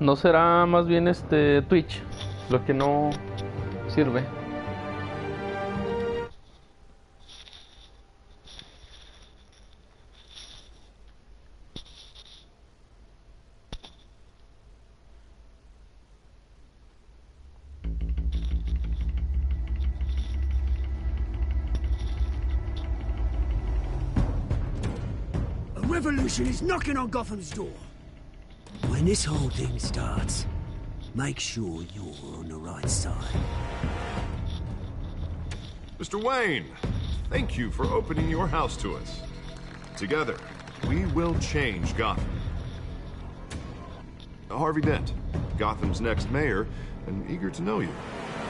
¿No será más bien Twitch lo que no sirve? A revolution is knocking on Gotham's door. When this whole thing starts, make sure you're on the right side. Mr. Wayne, thank you for opening your house to us. Together, we will change Gotham. Harvey Dent, Gotham's next mayor, and eager to know you.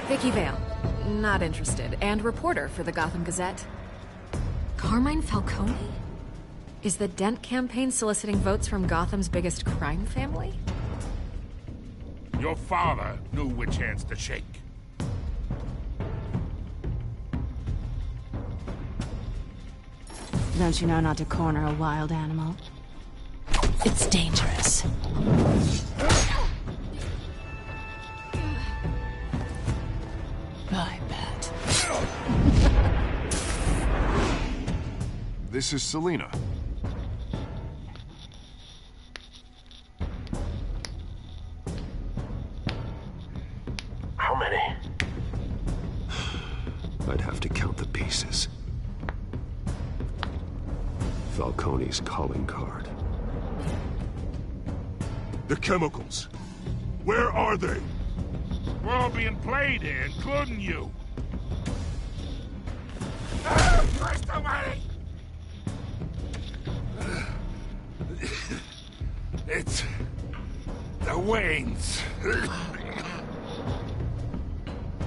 Vicky Vale, not interested, and reporter for the Gotham Gazette. Carmine Falcone? Is the Dent campaign soliciting votes from Gotham's biggest crime family? Your father knew which hands to shake. Don't you know not to corner a wild animal? It's dangerous. I bet. This is Selina. How many? I'd have to count the pieces. Falcone's calling card. The chemicals. Where are they? We're all being played here, including you. Christ almighty! It's the Waynes.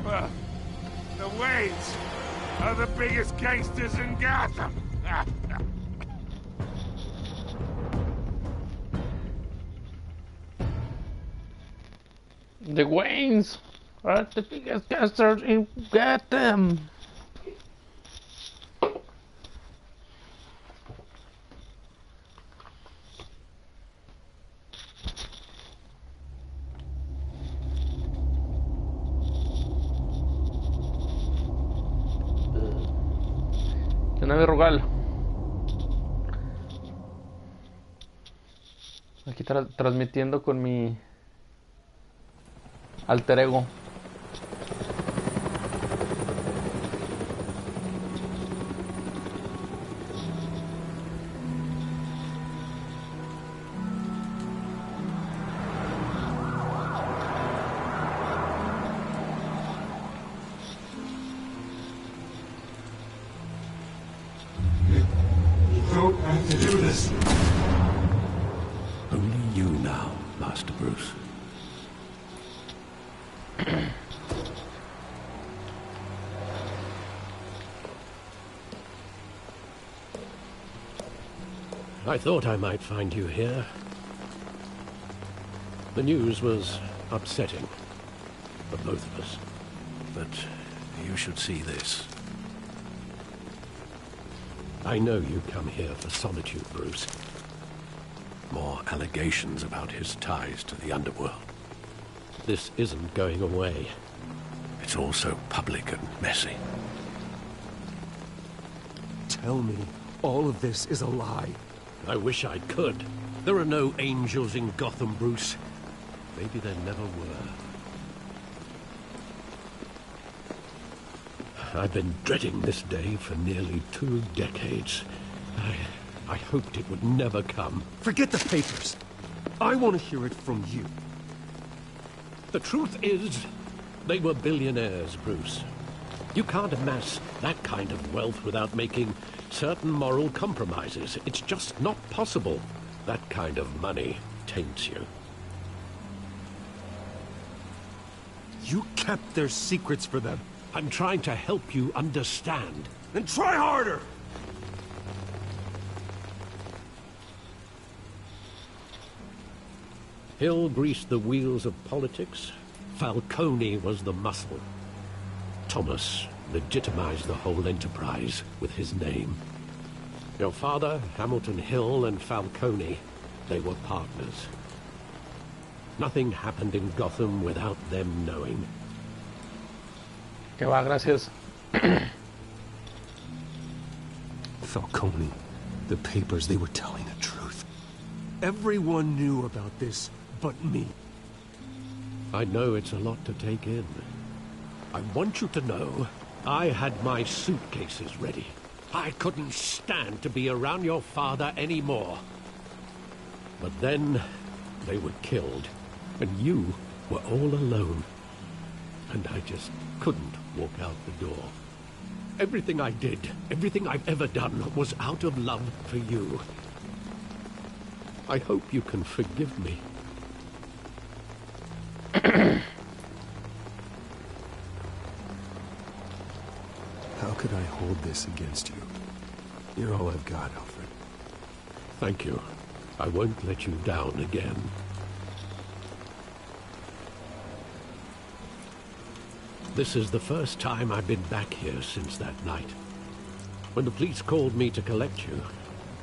The Waynes are the biggest gangsters in Gotham. The Waynes are the biggest gangsters in Gotham. Nave Rogal. Aquí transmitiendo con mi alter ego. I thought I might find you here. The news was upsetting for both of us. But you should see this. I know you come here for solitude, Bruce. More allegations about his ties to the underworld. This isn't going away. It's all so public and messy. Tell me all of this is a lie. I wish I could. There are no angels in Gotham, Bruce. Maybe there never were. I've been dreading this day for nearly 2 decades. I hoped it would never come. Forget the papers. I want to hear it from you. The truth is, they were billionaires, Bruce. You can't amass that kind of wealth without making certain moral compromises. It's just not possible. That kind of money taints you. You kept their secrets for them. I'm trying to help you understand. Then try harder! Hill greased the wheels of politics. Falcone was the muscle. Thomas legitimized the whole enterprise with his name. Your father, Hamilton Hill, and Falcone, they were partners. Nothing happened in Gotham without them knowing. Que va, gracias. Falcone, the papers, they were telling the truth. Everyone knew about this but me. I know it's a lot to take in. I want you to know I had my suitcases ready. I couldn't stand to be around your father anymore. But then they were killed, and you were all alone. And I just couldn't walk out the door. Everything I did, everything I've ever done, was out of love for you. I hope you can forgive me. How could I hold this against you? You're all I've got, Alfred. Thank you. I won't let you down again. This is the first time I've been back here since that night. When the police called me to collect you,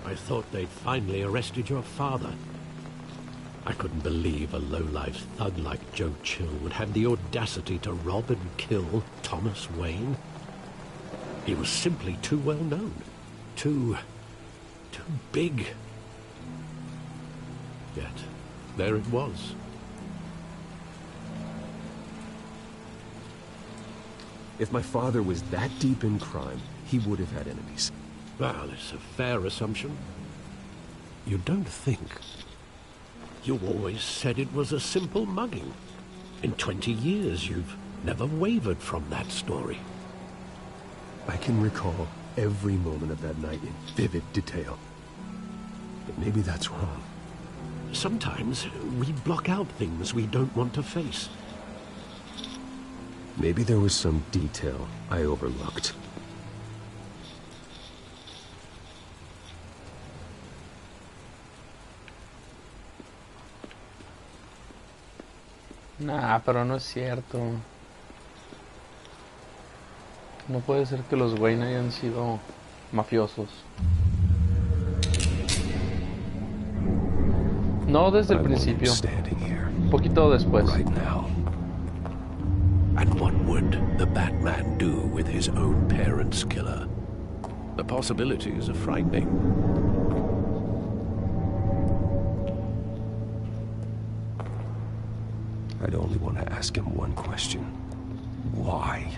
I thought they'd finally arrested your father. I couldn't believe a low-life thug like Joe Chill would have the audacity to rob and kill Thomas Wayne. He was simply too well known. Too big. Yet, there it was. If my father was that deep in crime, he would have had enemies. Well, it's a fair assumption. You don't think. You always said it was a simple mugging. In 20 years, you've never wavered from that story. I can recall every moment of that night in vivid detail. But maybe that's wrong. Sometimes we block out things we don't want to face. Maybe there was some detail I overlooked. Nah, pero no es cierto. No puede ser que los Wayne hayan sido mafiosos. No desde el principio. Un poquito después. Right now. And what would the Batman do with his own parents' killer? The possibilities are frightening. I'd only want to ask him one question. Why?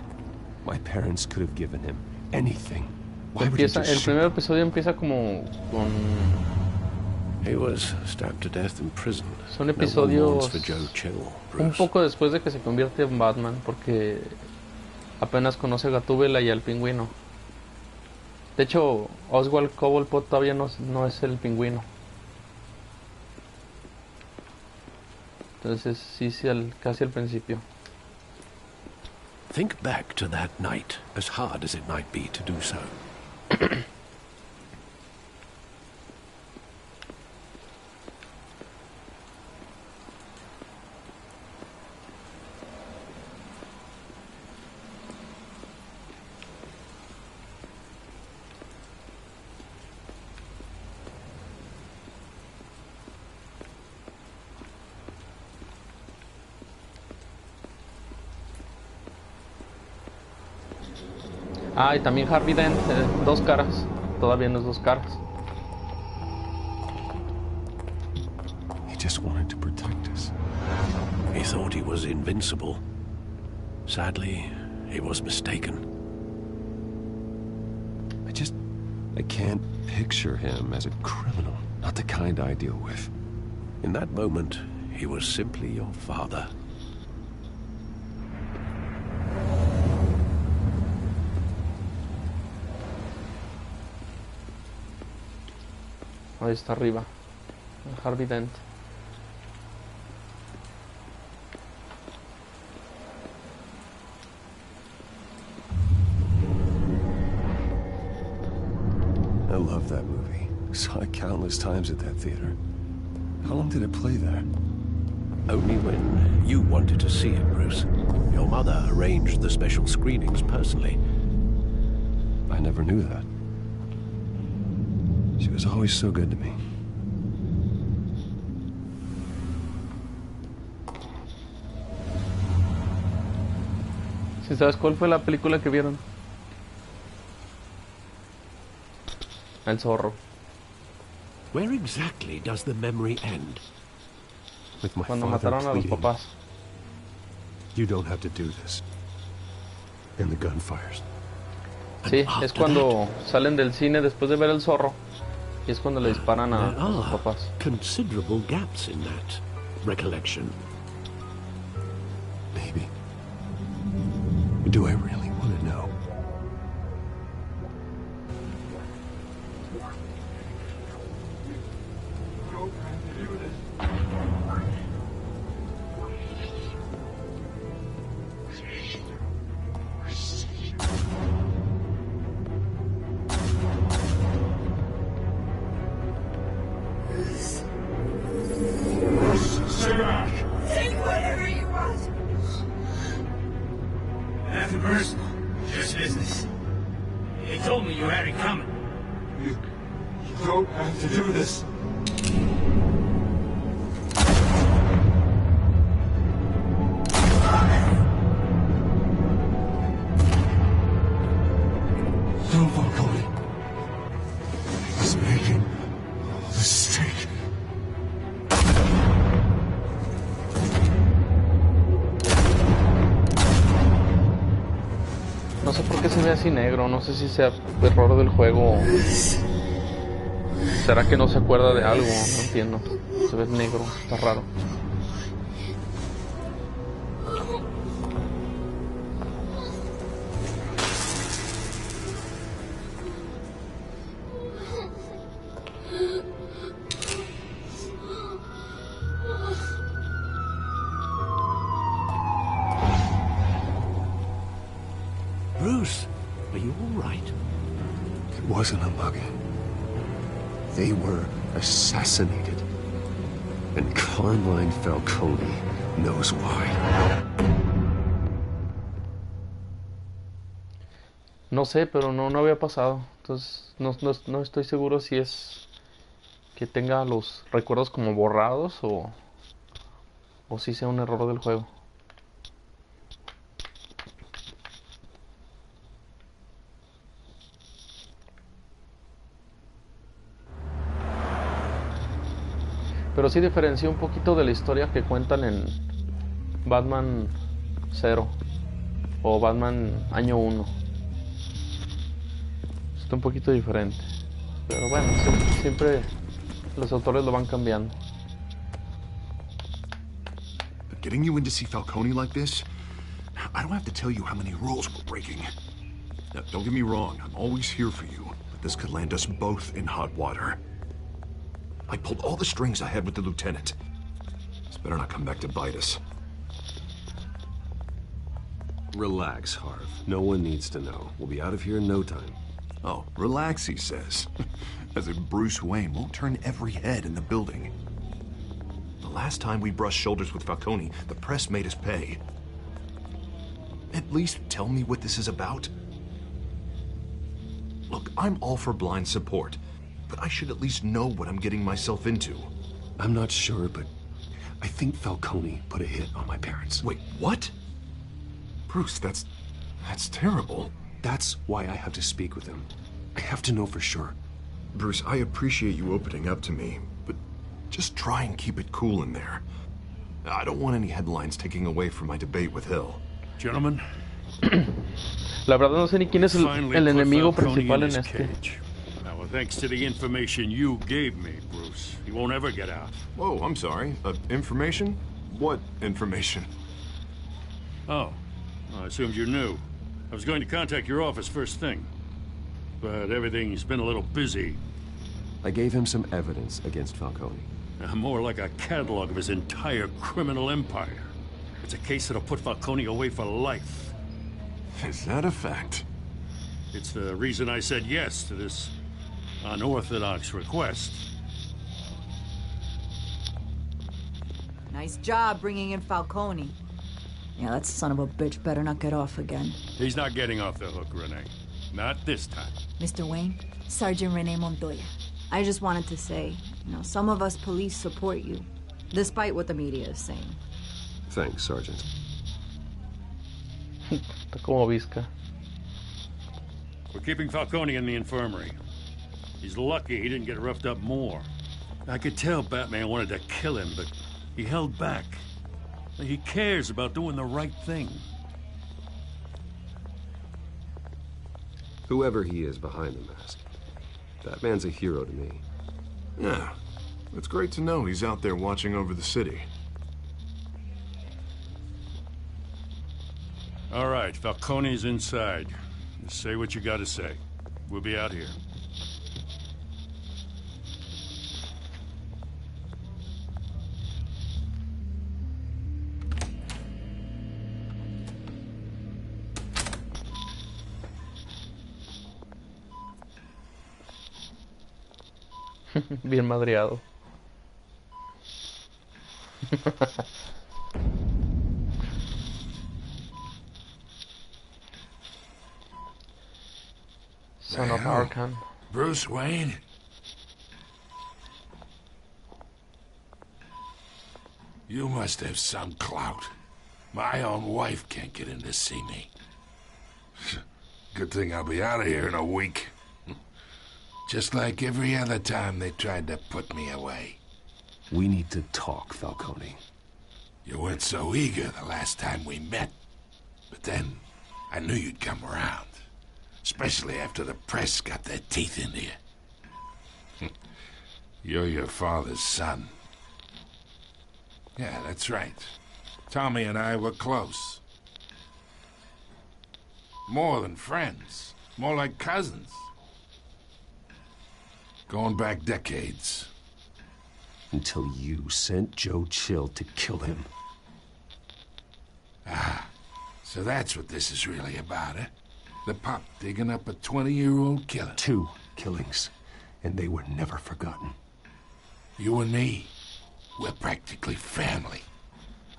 My parents could have given him anything. Why would he just el primer episodio empieza como con... He was stabbed to death in prison. Son episodios for Joe Chill, un poco después de que se convierte en Batman, porque apenas conoce a Gatúbela y al Pingüino. De hecho, Oswald Cobblepot todavía no es el Pingüino. Entonces sí, casi al principio. Think back to that night, as hard as it might be to do so. Ah, y también Harvey Dent, dos caras. Todavía no es dos caras. He just wanted to protect us. He thought he was invincible. Sadly, he was mistaken. I can't picture him as a criminal. Not the kind I deal with. In that moment, he was simply your father. Ahí está arriba. Harvey Dent. I love that movie. Saw it countless times at that theater. How long did it play there? Only when you wanted to see it, Bruce. Your mother arranged the special screenings personally. I never knew that. She was always so good to me. Si sabes cuál fue la película que vieron. El zorro. Where exactly does the memory end? With my Cuando father mataron a los pleading, papás. you don't have to do this. And the gun fires. Sí, es cuando salen del cine después de ver el zorro. Y es cuando le disparan a sus papás. Considerable gaps in that recollection. Maybe. Do I really want to know? Take whatever you want. Nothing personal, just business. He told me you had it coming. You don't have to do this. No, Falcone. He's making a mistake. No sé por qué se ve así negro, no sé si sea error del juego o... ¿Será que no se acuerda de algo? No entiendo. Se ve negro, está raro. Bruce, are you all right? It wasn't a mugging. They were assassinated. And Carmine Falcone knows why. No sé, pero no había pasado. Entonces no estoy seguro si es que tenga los recuerdos como borrados o si sea un error del juego. Pero sí diferencia un poquito de la historia que cuentan en Batman 0 o Batman Año 1. Está un poquito diferente. Pero bueno, siempre los autores lo van cambiando. Getting you in to see Falcone like this, I don't have to tell you how many rules we're breaking. Now, don't get me wrong, I'm always here for you, but this could land us both in hot water. I pulled all the strings I had with the lieutenant. This better not come back to bite us. Relax, Harv. No one needs to know. We'll be out of here in no time. Oh, relax, he says. As if Bruce Wayne won't turn every head in the building. The last time we brushed shoulders with Falcone, the press made us pay. At least tell me what this is about. Look, I'm all for blind support, but I should at least know what I'm getting myself into. I'm not sure, but I think Falcone put a hit on my parents. Wait, what? Bruce, that's terrible. That's why I have to speak with him. I have to know for sure. Bruce, I appreciate you opening up to me, but just try and keep it cool in there. I don't want any headlines taking away from my debate with Hill. Gentlemen, La verdad no sé ni quién es el enemigo principal en este. Now, well, thanks to the information you gave me, Bruce, he won't ever get out. Whoa, I'm sorry. Information? What information? Oh, I assumed you knew. I was going to contact your office first thing, but everything's been a little busy. I gave him some evidence against Falcone. More like a catalog of his entire criminal empire. It's a case that'll put Falcone away for life. Is that a fact? It's the reason I said yes to this unorthodox request. Nice job bringing in Falcone. Yeah, that son of a bitch better not get off again. He's not getting off the hook, Renee. Not this time. Mr. Wayne, Sergeant Renee Montoya. I just wanted to say, some of us police support you, despite what the media is saying. Thanks, Sergeant. Está como visca. We're keeping Falcone in the infirmary. He's lucky he didn't get roughed up more. I could tell Batman wanted to kill him, but he held back. He cares about doing the right thing. Whoever he is behind the mask, Batman's a hero to me. Yeah, it's great to know he's out there watching over the city. All right, Falcone's inside. Just say what you gotta say. We'll be out here. Bien madreado. Son of Arkham. Bruce Wayne? You must have some clout. My own wife can't get in to see me. Good thing I'll be out of here in a week. Just like every other time they tried to put me away. We need to talk, Falcone. You weren't so eager the last time we met. But then, I knew you'd come around. Especially after the press got their teeth into you. You're your father's son. Yeah, that's right. Tommy and I were close. More than friends. More like cousins. Going back decades. Until you sent Joe Chill to kill him. Ah, so that's what this is really about, eh? The pup digging up a 20-year-old killer. 2 killings, and they were never forgotten. You and me, we're practically family.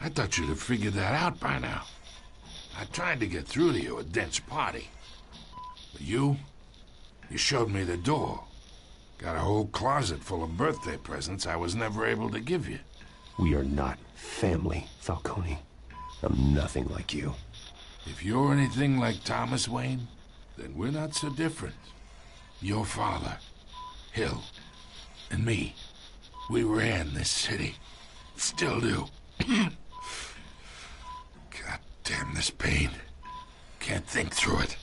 I thought you'd have figured that out by now. I tried to get through to you at Dent's party. But you showed me the door. Got a whole closet full of birthday presents I was never able to give you. We are not family, Falcone. I'm nothing like you. If you're anything like Thomas Wayne, then we're not so different. Your father, Hill, and me, we ran this city. Still do. God damn this pain. Can't think through it.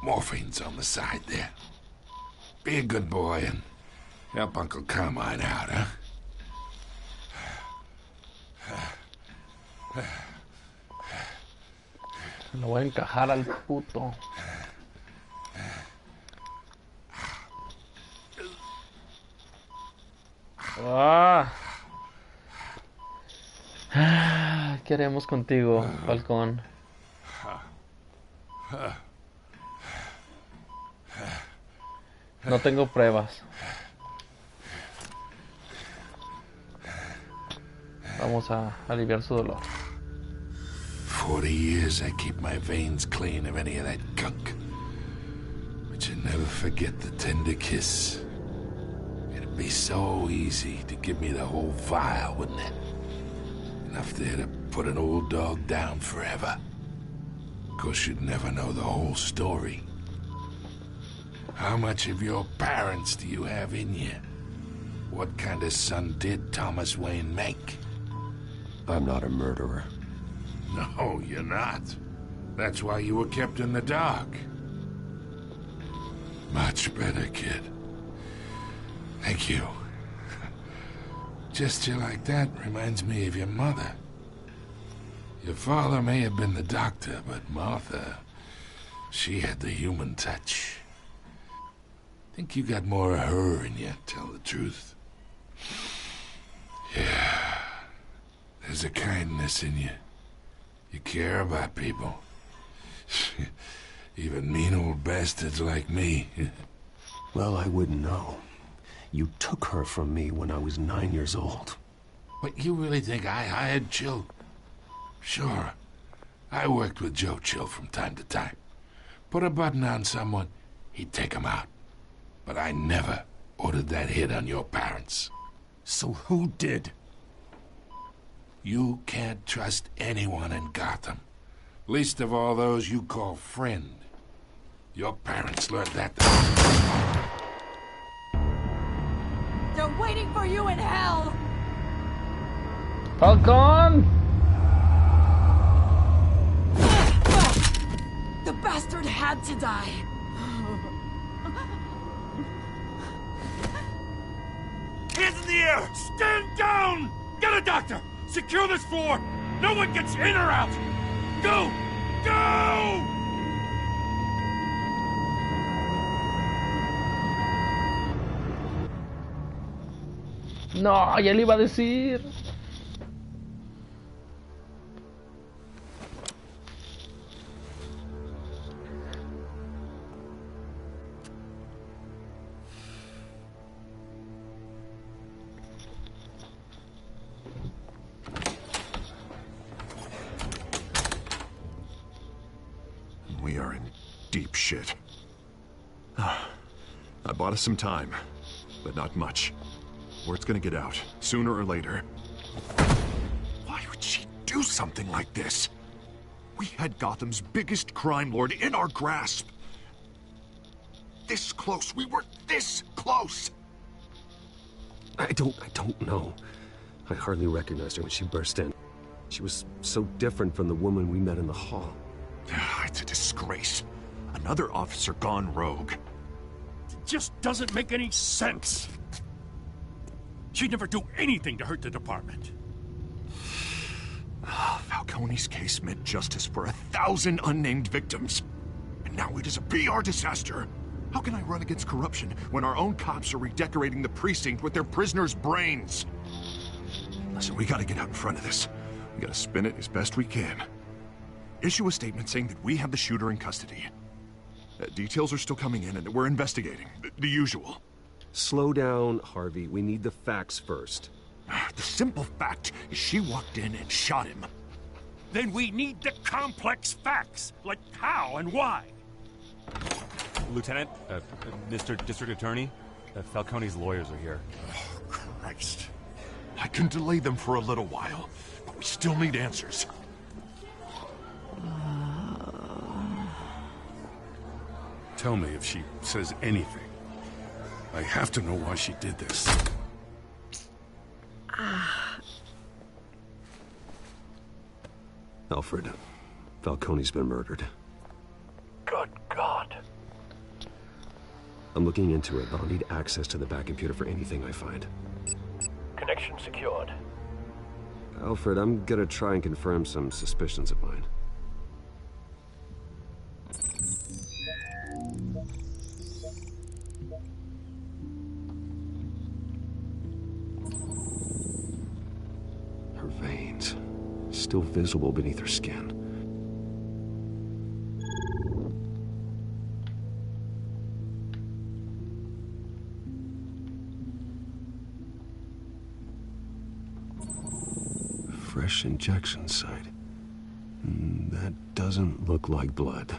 Morphine's on the side there. Be a good boy and help Uncle Carmine out, huh? Lo voy a encajar al puto. ¿Qué haremos contigo, Falcón? No tengo pruebas. Vamos a aliviar su dolor. 40 years I keep my veins clean of any of that gunk. But you never forget the tender kiss. It'd be so easy to give me the whole vial, wouldn't it? Enough there to put an old dog down forever. Of course, you'd never know the whole story. How much of your parents do you have in you? What kind of son did Thomas Wayne make? I'm not a murderer. No, you're not. That's why you were kept in the dark. Much better, kid. Thank you. Gesture like that reminds me of your mother. Your father may have been the doctor, but Martha, she had the human touch. Think you got more of her in you, tell the truth. Yeah. There's a kindness in you. You care about people. Even mean old bastards like me. Well, I wouldn't know. You took her from me when I was 9 years old. But you really think I hired Chill? Sure. I worked with Joe Chill from time to time. Put a button on someone, he'd take him out. But I never ordered that hit on your parents. So who did? You can't trust anyone in Gotham. Least of all those you call friend. Your parents learned that. They're waiting for you in hell! Falcon! The bastard had to die. Hands in the air! Stand down! Get a doctor! Secure this floor! No one gets in or out! Go! Go! No, ya le iba a decir. We are in deep shit. I bought us some time, but not much. Word's gonna get out, sooner or later. Why would she do something like this? We had Gotham's biggest crime lord in our grasp. This close. We were this close. I don't know. I hardly recognized her when she burst in. She was so different from the woman we met in the hall. It's a disgrace. Another officer gone rogue. It just doesn't make any sense. She'd never do anything to hurt the department. Falcone's case meant justice for 1,000 unnamed victims. And now it is a PR disaster. How can I run against corruption when our own cops are redecorating the precinct with their prisoners' brains? Listen, we gotta get out in front of this. We gotta spin it as best we can. Issue a statement saying that we have the shooter in custody. Details are still coming in and we're investigating. The usual. Slow down, Harvey. We need the facts first. The simple fact is she walked in and shot him. Then we need the complex facts, like how and why. Lieutenant, Mr. District Attorney, Falcone's lawyers are here. Oh, Christ. I can delay them for a little while, but we still need answers. Tell me if she says anything. I have to know why she did this. Alfred, Falcone's been murdered. Good God. I'm looking into it, but I'll need access to the back computer for anything I find. Connection secured. Alfred, I'm gonna try and confirm some suspicions of mine. Her veins, still visible beneath her skin. Fresh injection site. That doesn't look like blood.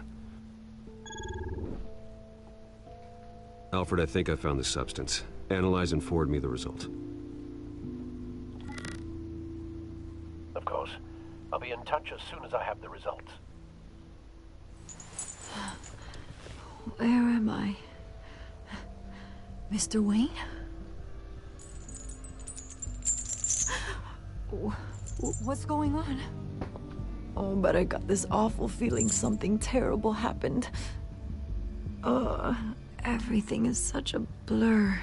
Alfred, I think I found the substance. Analyze and forward me the result. Of course. I'll be in touch as soon as I have the results. Where am I? Mr. Wayne? What's going on? Oh, but I got this awful feeling something terrible happened. Everything is such a blur.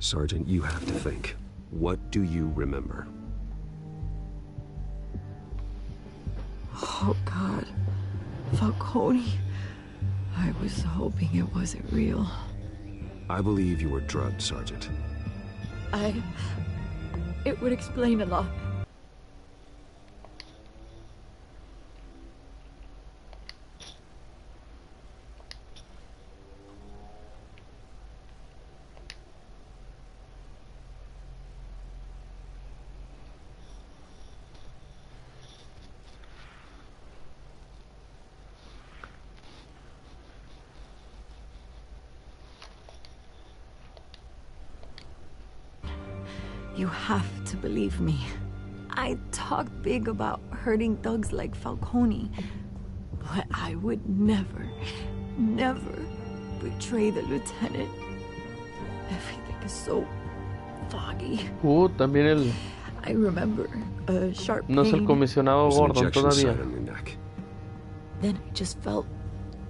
Sergeant, you have to think. What do you remember? Oh, God. Falcone. I was hoping it wasn't real. I believe you were drugged, Sergeant. It would explain a lot. You have to believe me. I talked big about hurting thugs like Falcone, But I would never betray the lieutenant. Everything is so foggy. También el... I remember a sharp No es el pain. comisionado Gordon todavía. Then I just felt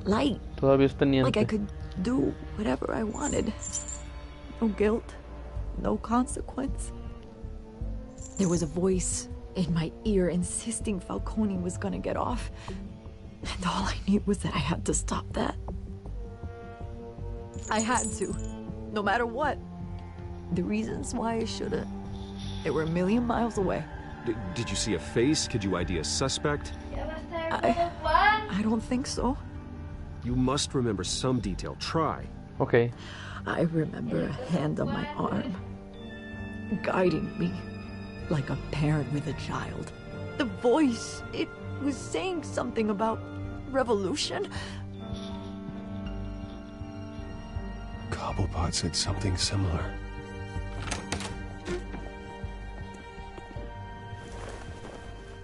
light. Todavía es teniente. Like I could do whatever I wanted. No guilt, no consequence. There was a voice in my ear insisting Falcone was gonna get off. And all I knew was that I had to stop that. I had to, no matter what. The reasons why I should've, they were a million miles away. Did you see a face? Could you ID a suspect? I don't think so. You must remember some detail. Try. Okay. I remember a hand on my arm, guiding me like a parent with a child. The voice, it was saying something about revolution. Cobblepot said something similar.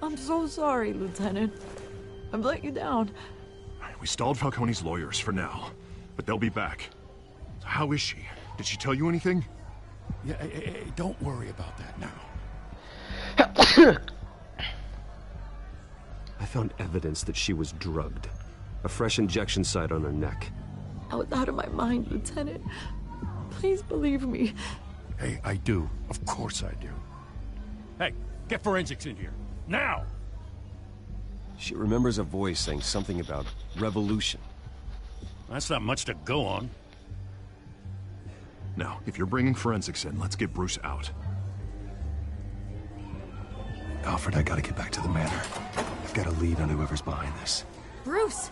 I'm so sorry, Lieutenant. I've let you down. We stalled Falcone's lawyers for now, but they'll be back. So how is she? Did she tell you anything? Yeah, hey, don't worry about that now. I found evidence that she was drugged. A fresh injection site on her neck. I was out of my mind, Lieutenant. Please believe me. Hey, I do. Of course I do. Hey, get forensics in here. Now! She remembers a voice saying something about revolution. That's not much to go on. Now, if you're bringing forensics in, let's get Bruce out. Alfred, I gotta get back to the manor. I've got a lead on whoever's behind this. Bruce!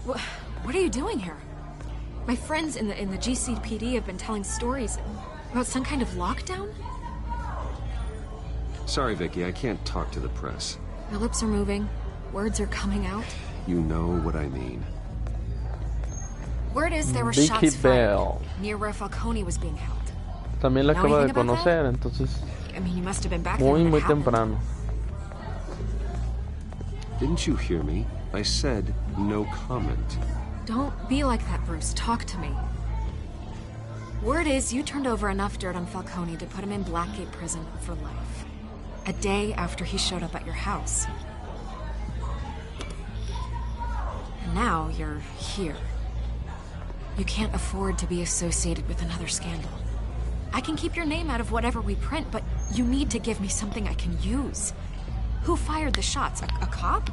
What are you doing here? My friends in the GCPD have been telling stories about some kind of lockdown? Sorry, Vicky, I can't talk to the press. Your lips are moving. Words are coming out. You know what I mean. Word is there were Vicky shots Bell. fired near where Falcone was being held. También la Know acaba de anything about conocer, entonces I mean, you must have been back there muy when muy it happened. temprano. Didn't you hear me? I said no comment. Don't be like that, Bruce. Talk to me. Word is you turned over enough dirt on Falcone to put him in Blackgate Prison for life. A day after he showed up at your house. And now you're here. You can't afford to be associated with another scandal. I can keep your name out of whatever we print, but you need to give me something I can use. Who fired the shots? A cop?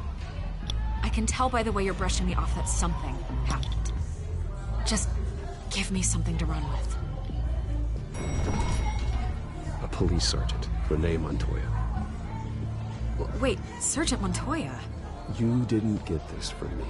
I can tell by the way you're brushing me off that something happened. Just give me something to run with. A police sergeant, Renee Montoya. Wait, Sergeant Montoya? You didn't get this from me.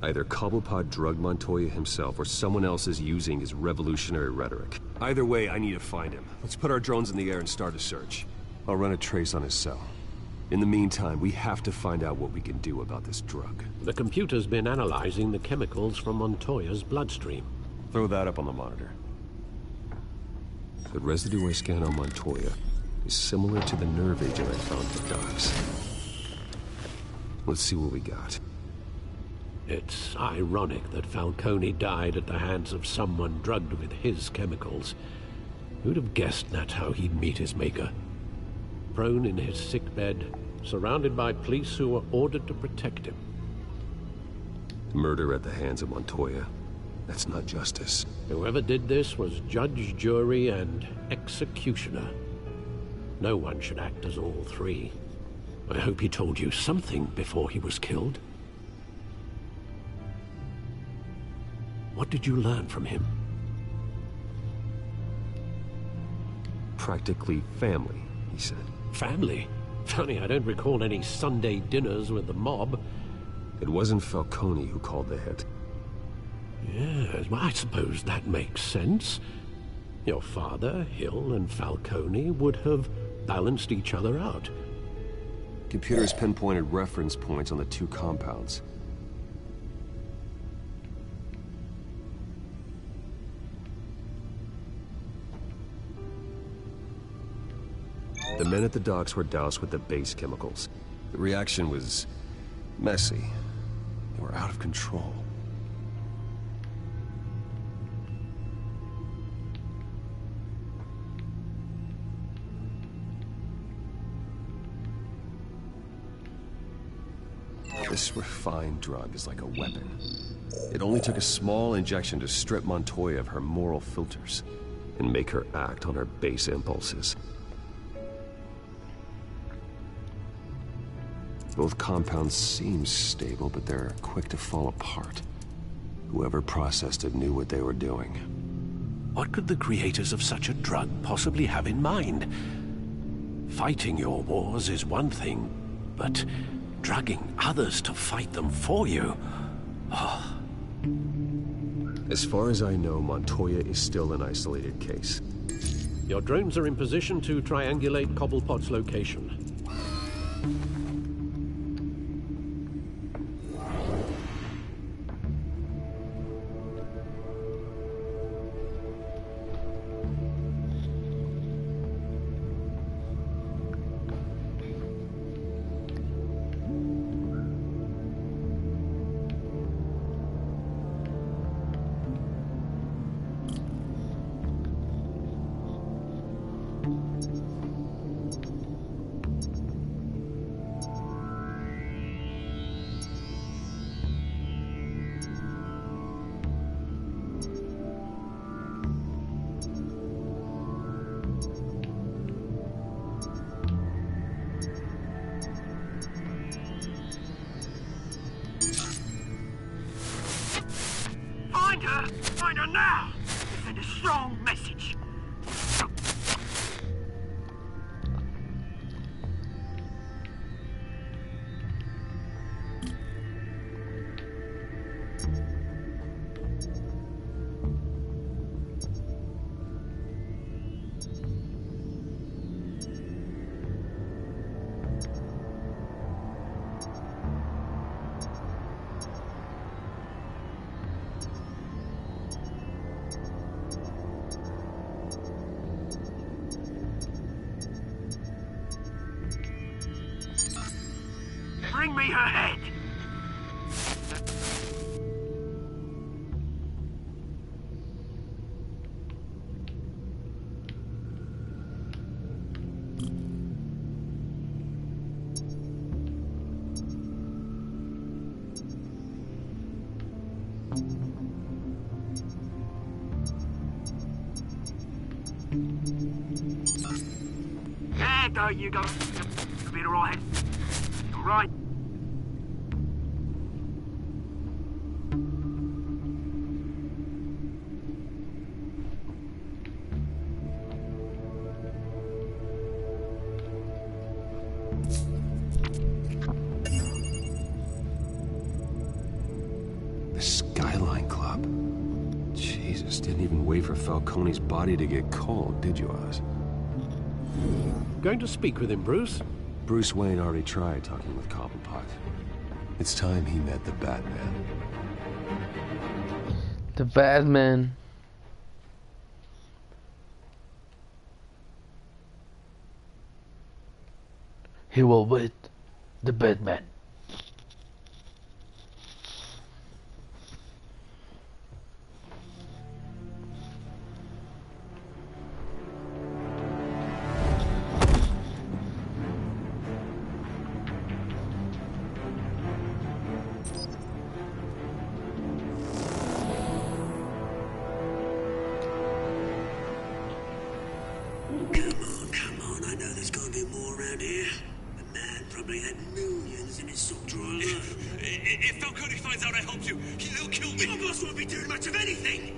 Either Cobblepot drugged Montoya himself, or someone else is using his revolutionary rhetoric. Either way, I need to find him. Let's put our drones in the air and start a search. I'll run a trace on his cell. In the meantime, we have to find out what we can do about this drug. The computer's been analyzing the chemicals from Montoya's bloodstream. Throw that up on the monitor. The residue I scan on Montoya is similar to the nerve agent I found for Docs. Let's see what we got. It's ironic that Falcone died at the hands of someone drugged with his chemicals. Who'd have guessed that's how he'd meet his maker? Prone in his sickbed, surrounded by police who were ordered to protect him. Murder at the hands of Montoya. That's not justice. Whoever did this was judge, jury, and executioner. No one should act as all three. I hope he told you something before he was killed. What did you learn from him? practically family, he said. Family? Funny, I don't recall any Sunday dinners with the mob. It wasn't Falcone who called the hit. Yes, well, I suppose that makes sense. Your father, Hill, and Falcone would have balanced each other out. Computers pinpointed reference points on the two compounds. The men at the docks were doused with the base chemicals. The reaction was messy. They were out of control. This refined drug is like a weapon. It only took a small injection to strip Montoya of her moral filters and make her act on her base impulses. Both compounds seem stable, but they're quick to fall apart. Whoever processed it knew what they were doing. What could the creators of such a drug possibly have in mind? Fighting your wars is one thing, but drugging others to fight them for you? Oh. As far as I know, Montoya is still an isolated case. Your drones are in position to triangulate Cobblepot's location. Find her now! Send a strong message. Bring me her head! There you go. You'll be all right. All right. The Skyline Club. Jesus, didn't even wait for Falcone's body to get cold, did you, Oz? Going to speak with him, Bruce? Bruce Wayne already tried talking with Cobblepot. It's time he met the Batman. The Batman. He will wait. The Batman. Come on, I know there's gotta be more around here. The man probably had millions in his sock drawer. If Falcone finds out I helped you, he'll kill me. Your boss won't be doing much of anything.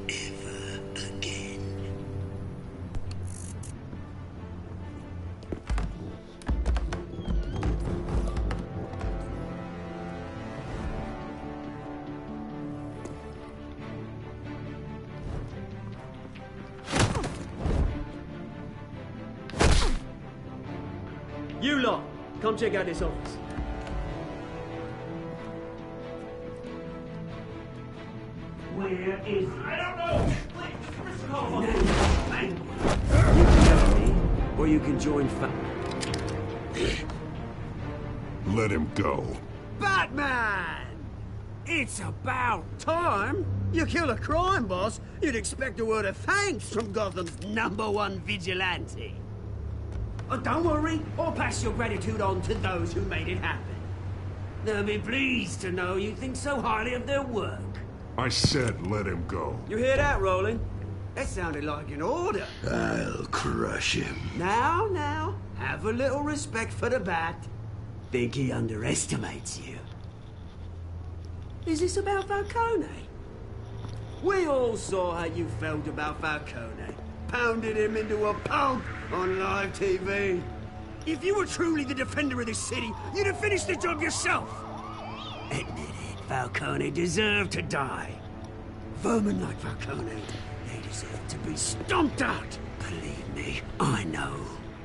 Ever again. You lot, come check out this office. Where is he? I don't know! Please, you can help me, or you can join Let him go. Batman! It's about time! You kill a crime boss, you'd expect a word of thanks from Gotham's #1 vigilante. Oh, don't worry, I'll pass your gratitude on to those who made it happen. They'll be pleased to know you think so highly of their work. I said let him go. You hear that, Roland? That sounded like an order. I'll crush him. Now, have a little respect for the Bat. Think he underestimates you. Is this about Falcone? We all saw how you felt about Falcone. Pounded him into a pulp on live TV. If you were truly the defender of this city, you'd have finished the job yourself. Admit it, Falcone deserved to die. Vermin like Falcone, they deserve to be stomped out. Believe me, I know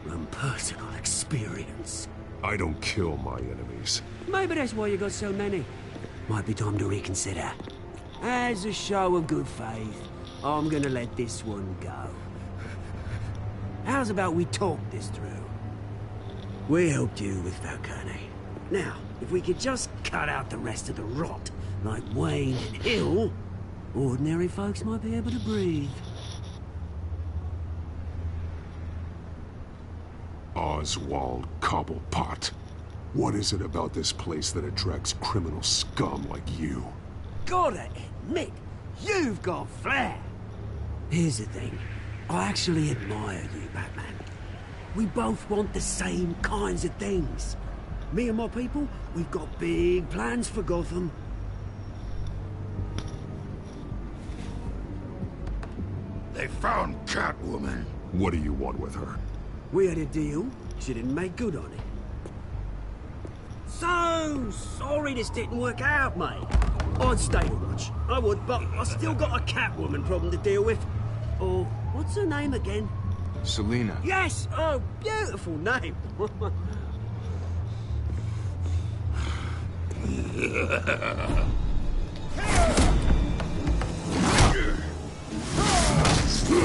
from personal experience. I don't kill my enemies. Maybe that's why you got so many. Might be time to reconsider. As a show of good faith, I'm gonna let this one go. How's about we talk this through? We helped you with Falcone. Now, if we could just cut out the rest of the rot, like Wayne and Hill, ordinary folks might be able to breathe. Oswald Cobblepot. What is it about this place that attracts criminal scum like you? Gotta admit, you've got flair. Here's the thing. I actually admire you, Batman. We both want the same kinds of things. Me and my people, we've got big plans for Gotham. They found Catwoman. What do you want with her? We had a deal. She didn't make good on it. So sorry this didn't work out, mate. I'd stay to watch. I would, but I still got a Catwoman problem to deal with. Oh, what's her name again? Selina. Yes! Oh, beautiful name.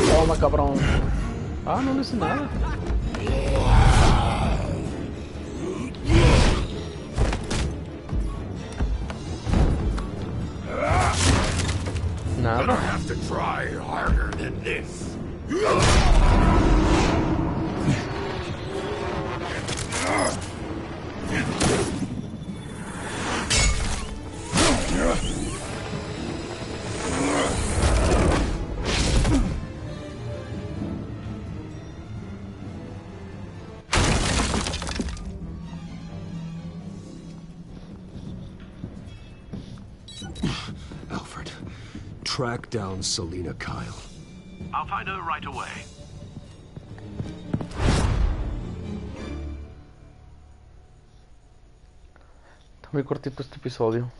Toma, cabrón. Ah, no le hice nada. Gonna Nada. have to try harder than this. Alfred, track down Selina Kyle. I'll find her right away. Está muy cortito este episodio.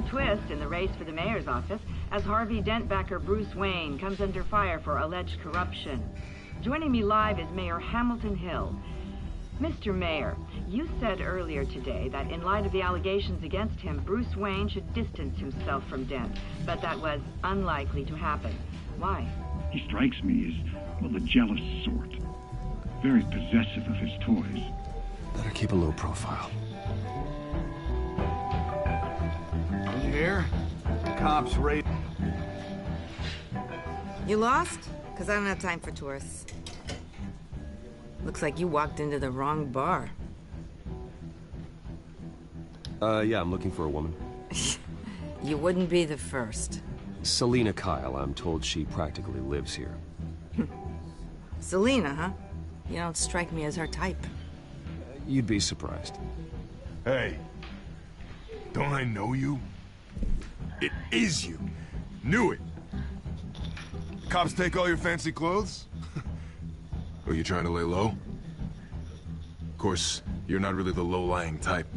Twist in the race for the mayor's office as Harvey Dent-backer Bruce Wayne comes under fire for alleged corruption. Joining me live is Mayor Hamilton Hill. Mr. Mayor, You said earlier today that in light of the allegations against him, Bruce Wayne should distance himself from Dent, but that was unlikely to happen. Why? He strikes me as, well, the jealous sort. Very possessive of his toys. Better keep a low profile. Did you hear? The cops raid. You lost? Because I don't have time for tourists. Looks like you walked into the wrong bar. Yeah, I'm looking for a woman. You wouldn't be the first. Selina Kyle, I'm told she practically lives here. Selina, huh? You don't strike me as her type. You'd be surprised. Hey, don't I know you? It is you. Knew it. Cops take all your fancy clothes? Are you trying to lay low? Of course, you're not really the low-lying type.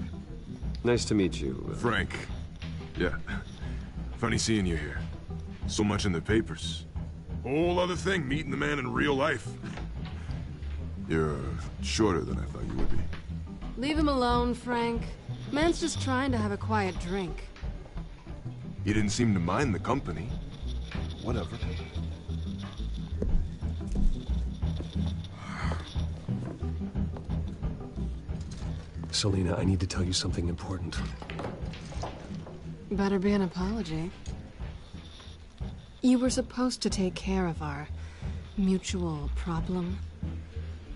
Nice to meet you. Frank. Yeah. Funny seeing you here. So much in the papers. Whole other thing, meeting the man in real life. You're shorter than I thought you would be. Leave him alone, Frank. Man's just trying to have a quiet drink. You didn't seem to mind the company. Whatever. Selina, I need to tell you something important. Better be an apology. You were supposed to take care of our mutual problem.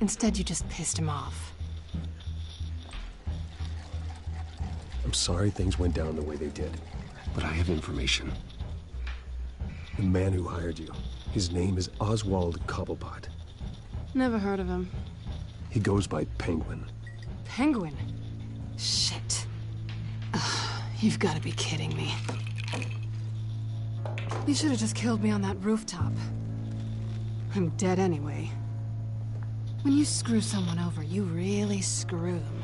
Instead, you just pissed him off. I'm sorry things went down the way they did, but I have information. The man who hired you, his name is Oswald Cobblepot. Never heard of him. He goes by Penguin. Penguin? Shit. Ugh, you've got to be kidding me. You should have just killed me on that rooftop. I'm dead anyway. When you screw someone over, you really screw them.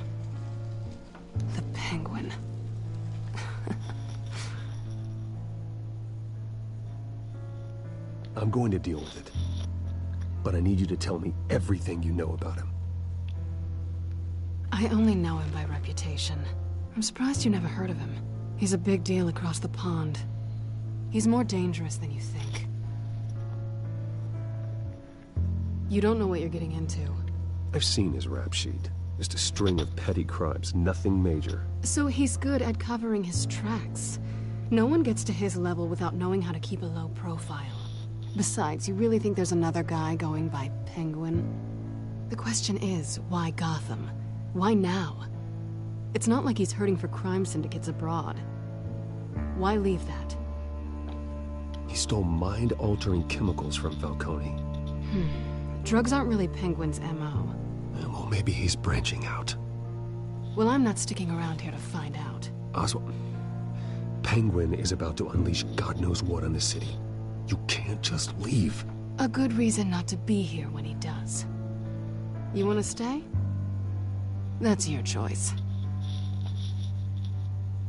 The Penguin. I'm going to deal with it. But I need you to tell me everything you know about him. I only know him by reputation. I'm surprised you never heard of him. He's a big deal across the pond. He's more dangerous than you think. You don't know what you're getting into. I've seen his rap sheet. Just a string of petty crimes, nothing major. So he's good at covering his tracks. No one gets to his level without knowing how to keep a low profile. Besides, you really think there's another guy going by Penguin? The question is, why Gotham? Why now? It's not like he's hurting for crime syndicates abroad. Why leave that? He stole mind-altering chemicals from Falcone. Drugs aren't really Penguin's M.O. Well, maybe he's branching out. Well, I'm not sticking around here to find out. Oswald, Penguin is about to unleash God knows what on the city. You can't just leave. A good reason not to be here when he does. You want to stay? That's your choice.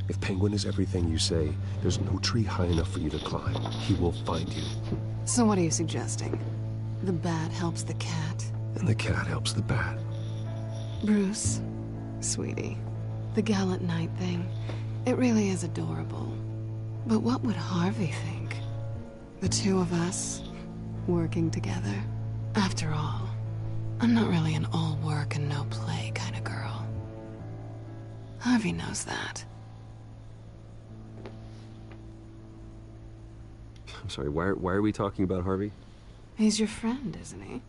If Penguin is everything you say, there's no tree high enough for you to climb. He will find you. So what are you suggesting? The bat helps the cat? And the cat helps the bat. Bruce, sweetie, the gallant knight thing, it really is adorable. But what would Harvey think? The two of us, working together. After all, I'm not really an all work and no play kind of girl. Harvey knows that. I'm sorry, why are we talking about Harvey? He's your friend, isn't he?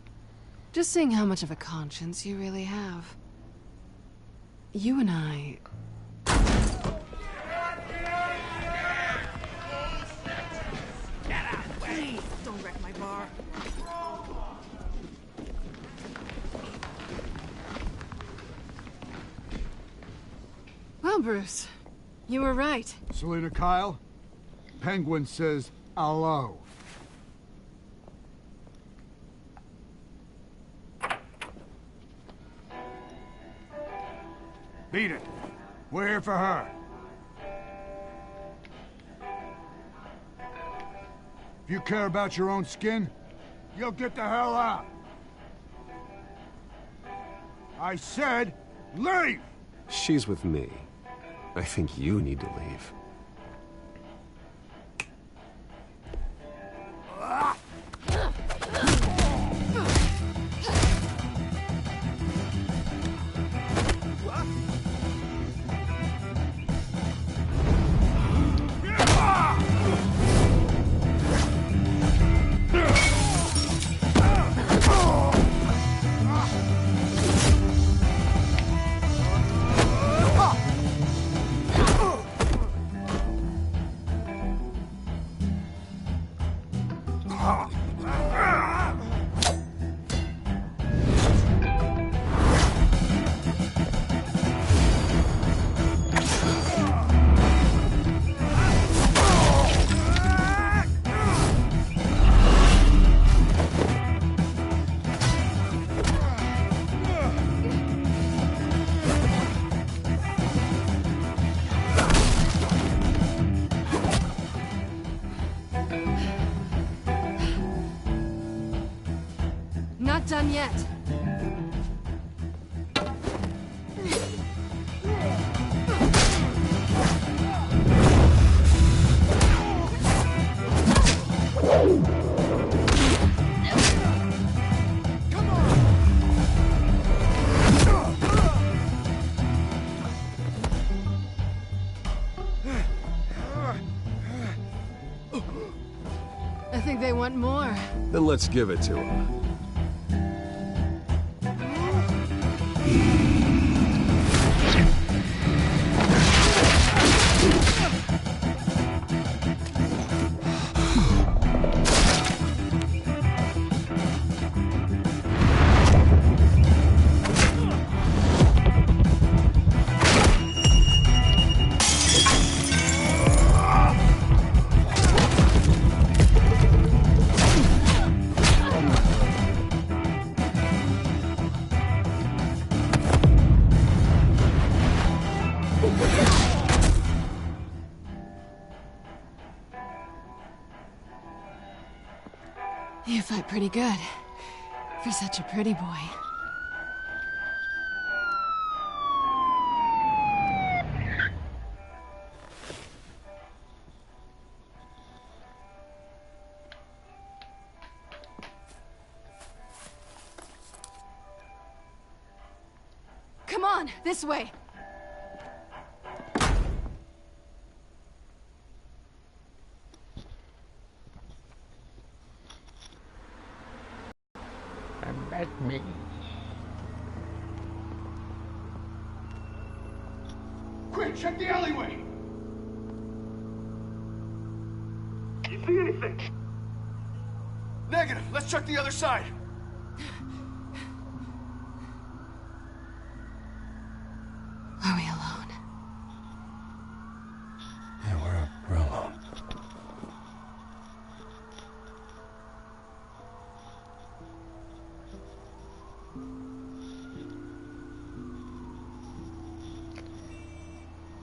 Just seeing how much of a conscience you really have. You and I... Please, don't wreck my bar. Well, Bruce, you were right. Selina Kyle, Penguin says hello. Beat it. We're here for her. If you care about your own skin, you'll get the hell out. I said, Leave! She's with me. I think you need to leave. Not done yet. I think they want more. Then let's give it to them. You fight pretty good. For such a pretty boy. Come on, this way. At me. Quick, check the alleyway! You see anything? Negative. Let's check the other side. Are we alone? Yeah, we're alone.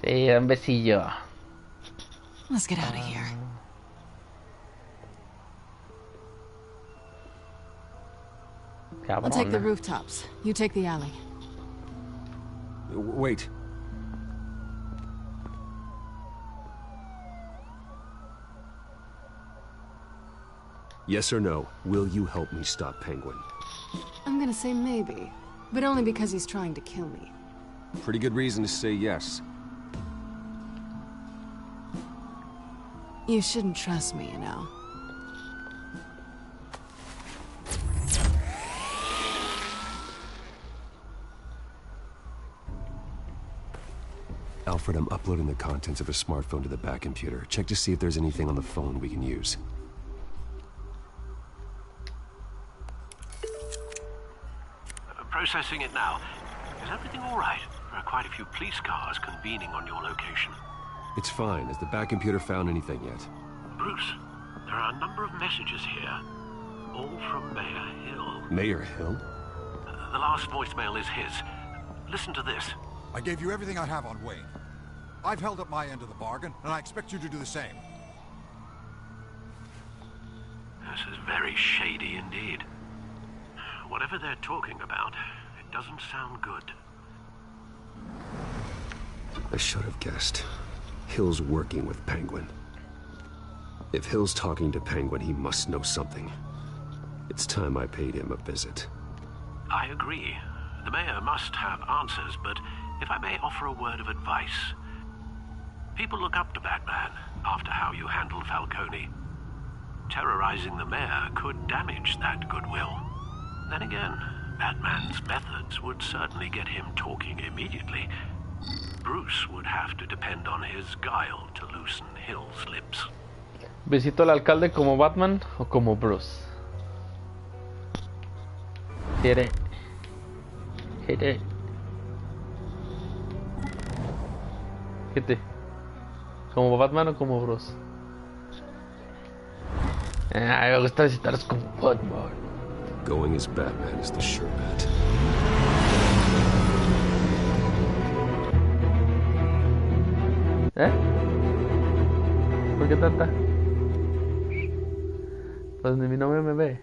Sí, un besillo. Let's get out of here. I'll take the rooftops. You take the alley. Wait. Yes or no, will you help me stop Penguin? I'm gonna say maybe, but only because he's trying to kill me. Pretty good reason to say yes. You shouldn't trust me, you know. Alfred, I'm uploading the contents of a smartphone to the back computer. Check to see if there's anything on the phone we can use. Processing it now. Is everything all right? There are quite a few police cars convening on your location. It's fine. Has the back computer found anything yet? Bruce, there are a number of messages here. All from Mayor Hill. Mayor Hill? The last voicemail is his. Listen to this. I gave you everything I have on Wayne. I've held up my end of the bargain, and I expect you to do the same. This is very shady indeed. Whatever they're talking about, it doesn't sound good. I should have guessed. Hill's working with Penguin. If Hill's talking to Penguin, he must know something. It's time I paid him a visit. I agree. The mayor must have answers, but if I may offer a word of advice. People look up to Batman after how you handled Falcone. Terrorizing the mayor could damage that goodwill. Then again, Batman's methods would certainly get him talking immediately. Bruce would have to depend on his guile to loosen Hill's lips. ¿Visito al alcalde como Batman o como Bruce? Hit it. Hit it. Hit it. ¿Como Batman o como Bruce? Me gusta visitarlos como Batman. Going as Batman is the sure bet. ¿Por qué tanta? Pues ni mi novia me ve.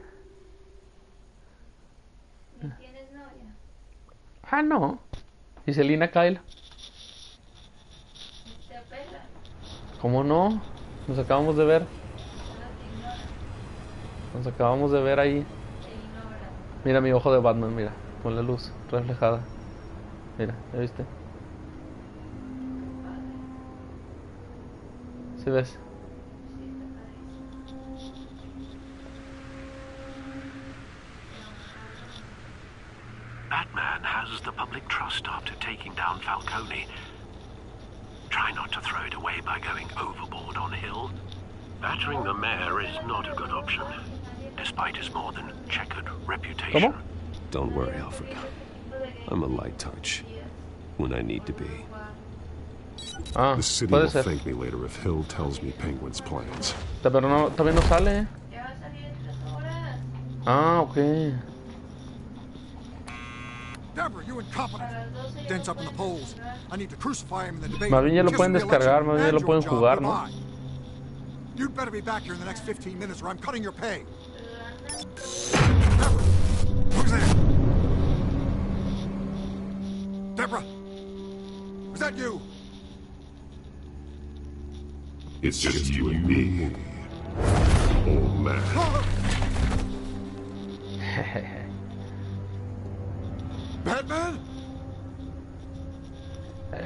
¿Tienes novia? Ah, no. ¿Y Selina Kyle? ¿Te apela? ¿Cómo no? Nos acabamos de ver. Nos acabamos de ver ahí. Mira mi ojo de Batman, mira. Con la luz reflejada. Mira, ¿ya viste? ¿Sí ves? Batman has the public trust after taking down Falcone. Try not to throw it away by going overboard on Hill. Battering the mayor is not a good option, despite his more than checkered reputation. ¿Cómo? Don't worry, Alfred. I'm a light touch when I need to be. The city will thank me later if Hill tells me Penguin's plans. Pero no, todavía no sale. Ah, ok. Deborah, you incompetent. Dents up in the polls. I need to crucify him in the debate. Más bien ya lo pueden descargar, más bien ya lo pueden jugar, ¿no? You'd better be back here in the next 15 minutes or I'm cutting your pay. Who's there? Deborah? Was that you? It's just you and me, old man. Batman?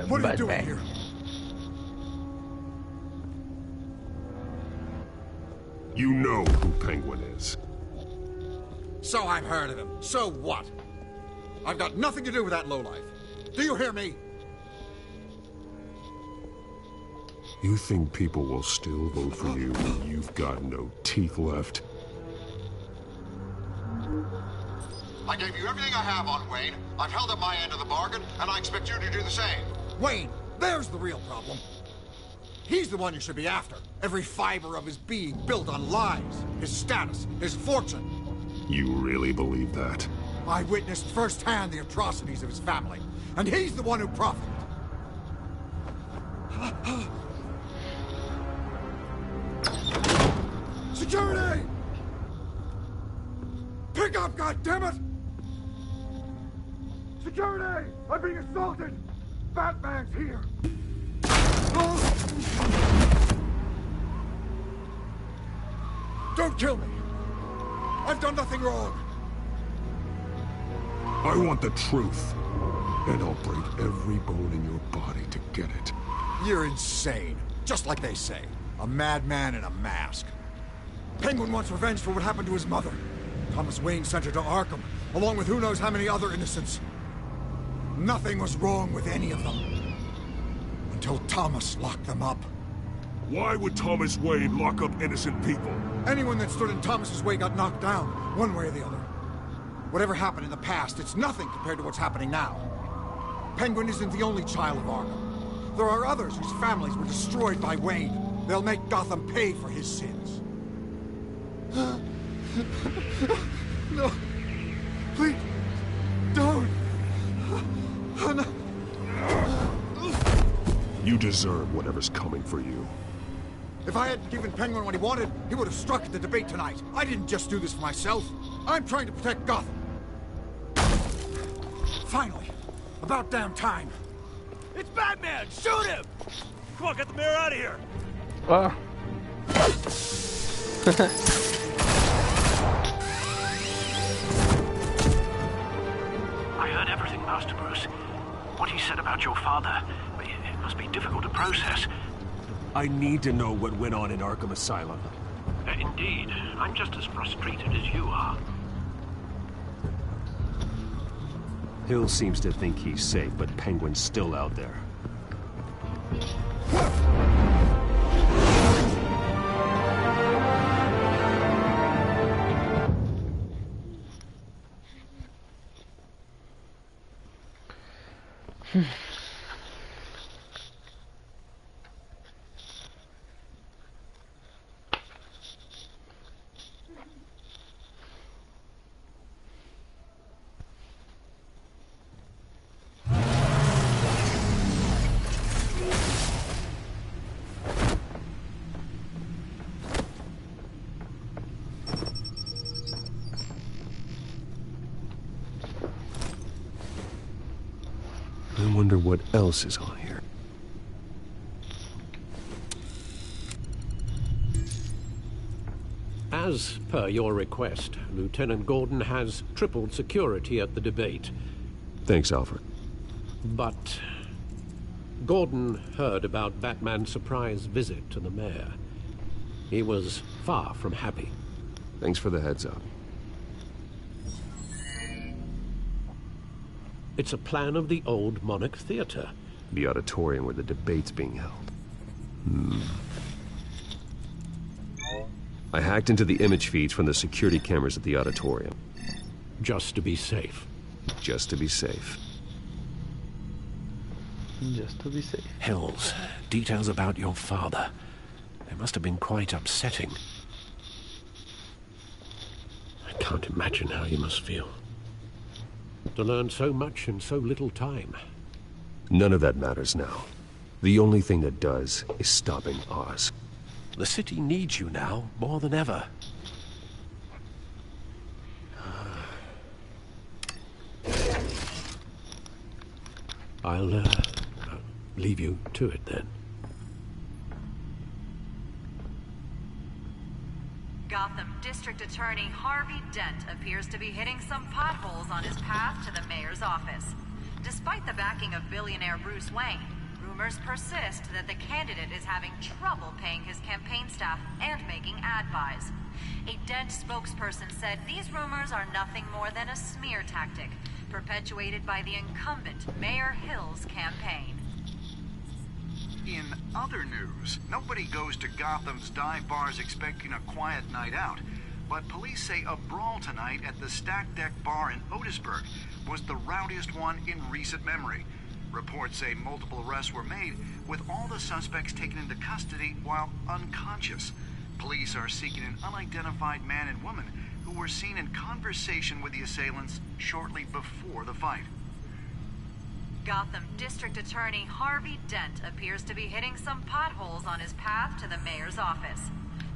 What are you doing here? You know who Penguin is. So I've heard of him. So what? I've got nothing to do with that lowlife. Do you hear me? You think people will still vote for you when you've got no teeth left? I gave you everything I have on Wayne. I've held up my end of the bargain, and I expect you to do the same. Wayne, there's the real problem. He's the one you should be after. Every fiber of his being built on lies, his status, his fortune. You really believe that? I witnessed firsthand the atrocities of his family, and he's the one who profited. Security! Pick up, goddammit! Security! I'm being assaulted! Batman's here! Don't kill me! I've done nothing wrong! I want the truth, and I'll break every bone in your body to get it. You're insane. Just like they say. A madman in a mask. Penguin wants revenge for what happened to his mother. Thomas Wayne sent her to Arkham, along with who knows how many other innocents. Nothing was wrong with any of them. Until Thomas locked them up. Why would Thomas Wayne lock up innocent people? Anyone that stood in Thomas's way got knocked down, one way or the other. Whatever happened in the past, it's nothing compared to what's happening now. Penguin isn't the only child of Arkham. There are others whose families were destroyed by Wayne. They'll make Gotham pay for his sins. No. Please. Don't. No. You deserve whatever's coming for you. If I hadn't given Penguin what he wanted, he would have struck at the debate tonight. I didn't just do this for myself. I'm trying to protect Gotham. Finally. About damn time. It's Batman! Shoot him! Come on, get the mayor out of here! Ah. I heard everything, Master Bruce. What he said about your father, it must be difficult to process. I need to know what went on in Arkham Asylum. Indeed. I'm just as frustrated as you are. Hill seems to think he's safe, but Penguin's still out there. I wonder what else is on here. As per your request, Lieutenant Gordon has tripled security at the debate. Thanks, Alfred. But Gordon heard about Batman's surprise visit to the mayor. He was far from happy. Thanks for the heads up. It's a plan of the old Monarch Theater. The auditorium where the debate's being held. I hacked into the image feeds from the security cameras at the auditorium. Just to be safe. Just to be safe. Just to be safe. Hills, details about your father. They must have been quite upsetting. I can't imagine how you must feel. To learn so much in so little time. None of that matters now. The only thing that does is stopping Oz. The city needs you now, more than ever. I'll leave you to it then. Gotham District Attorney Harvey Dent appears to be hitting some potholes on his path to the mayor's office. Despite the backing of billionaire Bruce Wayne, rumors persist that the candidate is having trouble paying his campaign staff and making ad buys. A Dent spokesperson said these rumors are nothing more than a smear tactic, perpetuated by the incumbent Mayor Hill's campaign. In other news, nobody goes to Gotham's dive bars expecting a quiet night out, but police say a brawl tonight at the Stack Deck Bar in Otisburg was the rowdiest one in recent memory. Reports say multiple arrests were made, with all the suspects taken into custody while unconscious. Police are seeking an unidentified man and woman who were seen in conversation with the assailants shortly before the fight. Gotham District Attorney Harvey Dent appears to be hitting some potholes on his path to the mayor's office.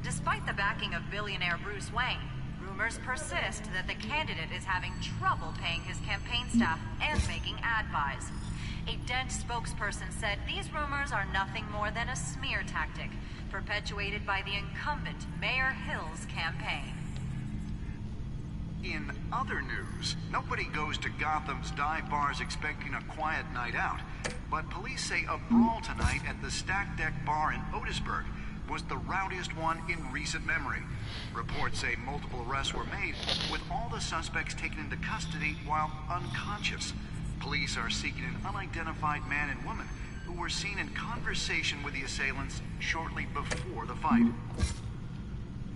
Despite the backing of billionaire Bruce Wayne, rumors persist that the candidate is having trouble paying his campaign staff and making ad buys. A Dent spokesperson said these rumors are nothing more than a smear tactic, perpetuated by the incumbent Mayor Hill's campaign. In other news, nobody goes to Gotham's dive bars expecting a quiet night out, but police say a brawl tonight at the Stack Deck Bar in Otisburg was the rowdiest one in recent memory. Reports say multiple arrests were made, with all the suspects taken into custody while unconscious. Police are seeking an unidentified man and woman who were seen in conversation with the assailants shortly before the fight.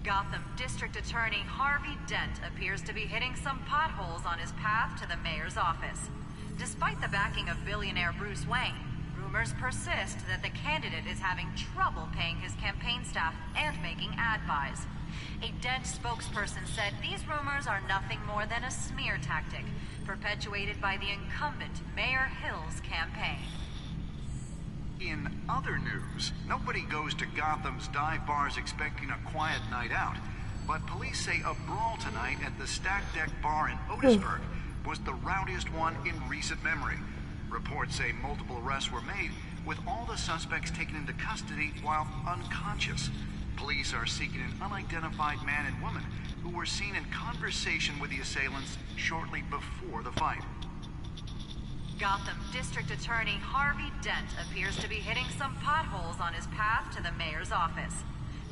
Gotham District Attorney Harvey Dent appears to be hitting some potholes on his path to the mayor's office. Despite the backing of billionaire Bruce Wayne, rumors persist that the candidate is having trouble paying his campaign staff and making ad buys. A Dent spokesperson said these rumors are nothing more than a smear tactic, perpetuated by the incumbent Mayor Hill's campaign. In other news, nobody goes to Gotham's dive bars expecting a quiet night out, but police say a brawl tonight at the Stack Deck Bar in Otisburg was the rowdiest one in recent memory. Reports say multiple arrests were made, with all the suspects taken into custody while unconscious. Police are seeking an unidentified man and woman who were seen in conversation with the assailants shortly before the fight. Gotham District Attorney Harvey Dent appears to be hitting some potholes on his path to the mayor's office.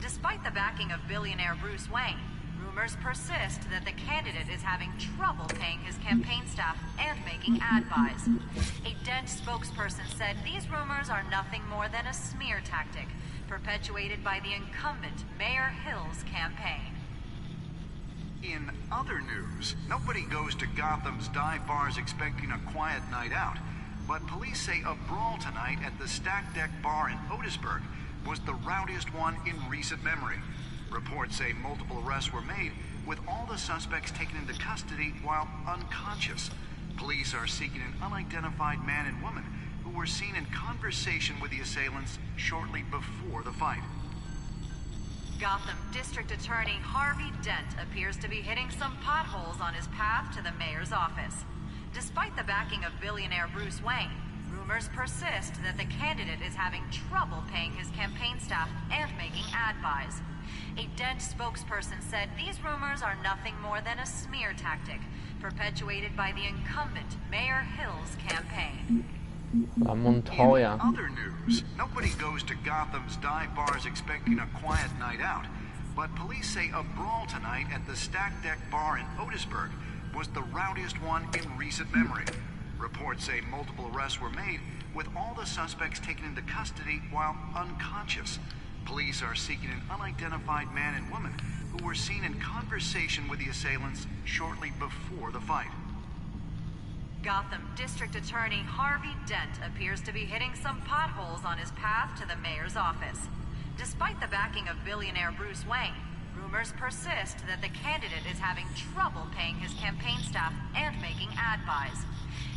Despite the backing of billionaire Bruce Wayne, rumors persist that the candidate is having trouble paying his campaign staff and making ad buys. A Dent spokesperson said these rumors are nothing more than a smear tactic perpetuated by the incumbent Mayor Hill's campaign. In other news, nobody goes to Gotham's dive bars expecting a quiet night out, but police say a brawl tonight at the Stack Deck Bar in Otisburg was the rowdiest one in recent memory. Reports say multiple arrests were made, with all the suspects taken into custody while unconscious. Police are seeking an unidentified man and woman who were seen in conversation with the assailants shortly before the fight. Gotham District Attorney Harvey Dent appears to be hitting some potholes on his path to the mayor's office. Despite the backing of billionaire Bruce Wayne, rumors persist that the candidate is having trouble paying his campaign staff and making ad buys. A Dent spokesperson said these rumors are nothing more than a smear tactic perpetuated by the incumbent Mayor Hill's campaign. La Montoya. In other news, nobody goes to Gotham's dive bars expecting a quiet night out, but police say a brawl tonight at the Stack Deck Bar in Otisburg was the rowdiest one in recent memory. Reports say multiple arrests were made, with all the suspects taken into custody while unconscious. Police are seeking an unidentified man and woman who were seen in conversation with the assailants shortly before the fight. Gotham District Attorney Harvey Dent appears to be hitting some potholes on his path to the mayor's office. Despite the backing of billionaire Bruce Wayne, rumors persist that the candidate is having trouble paying his campaign staff and making ad buys.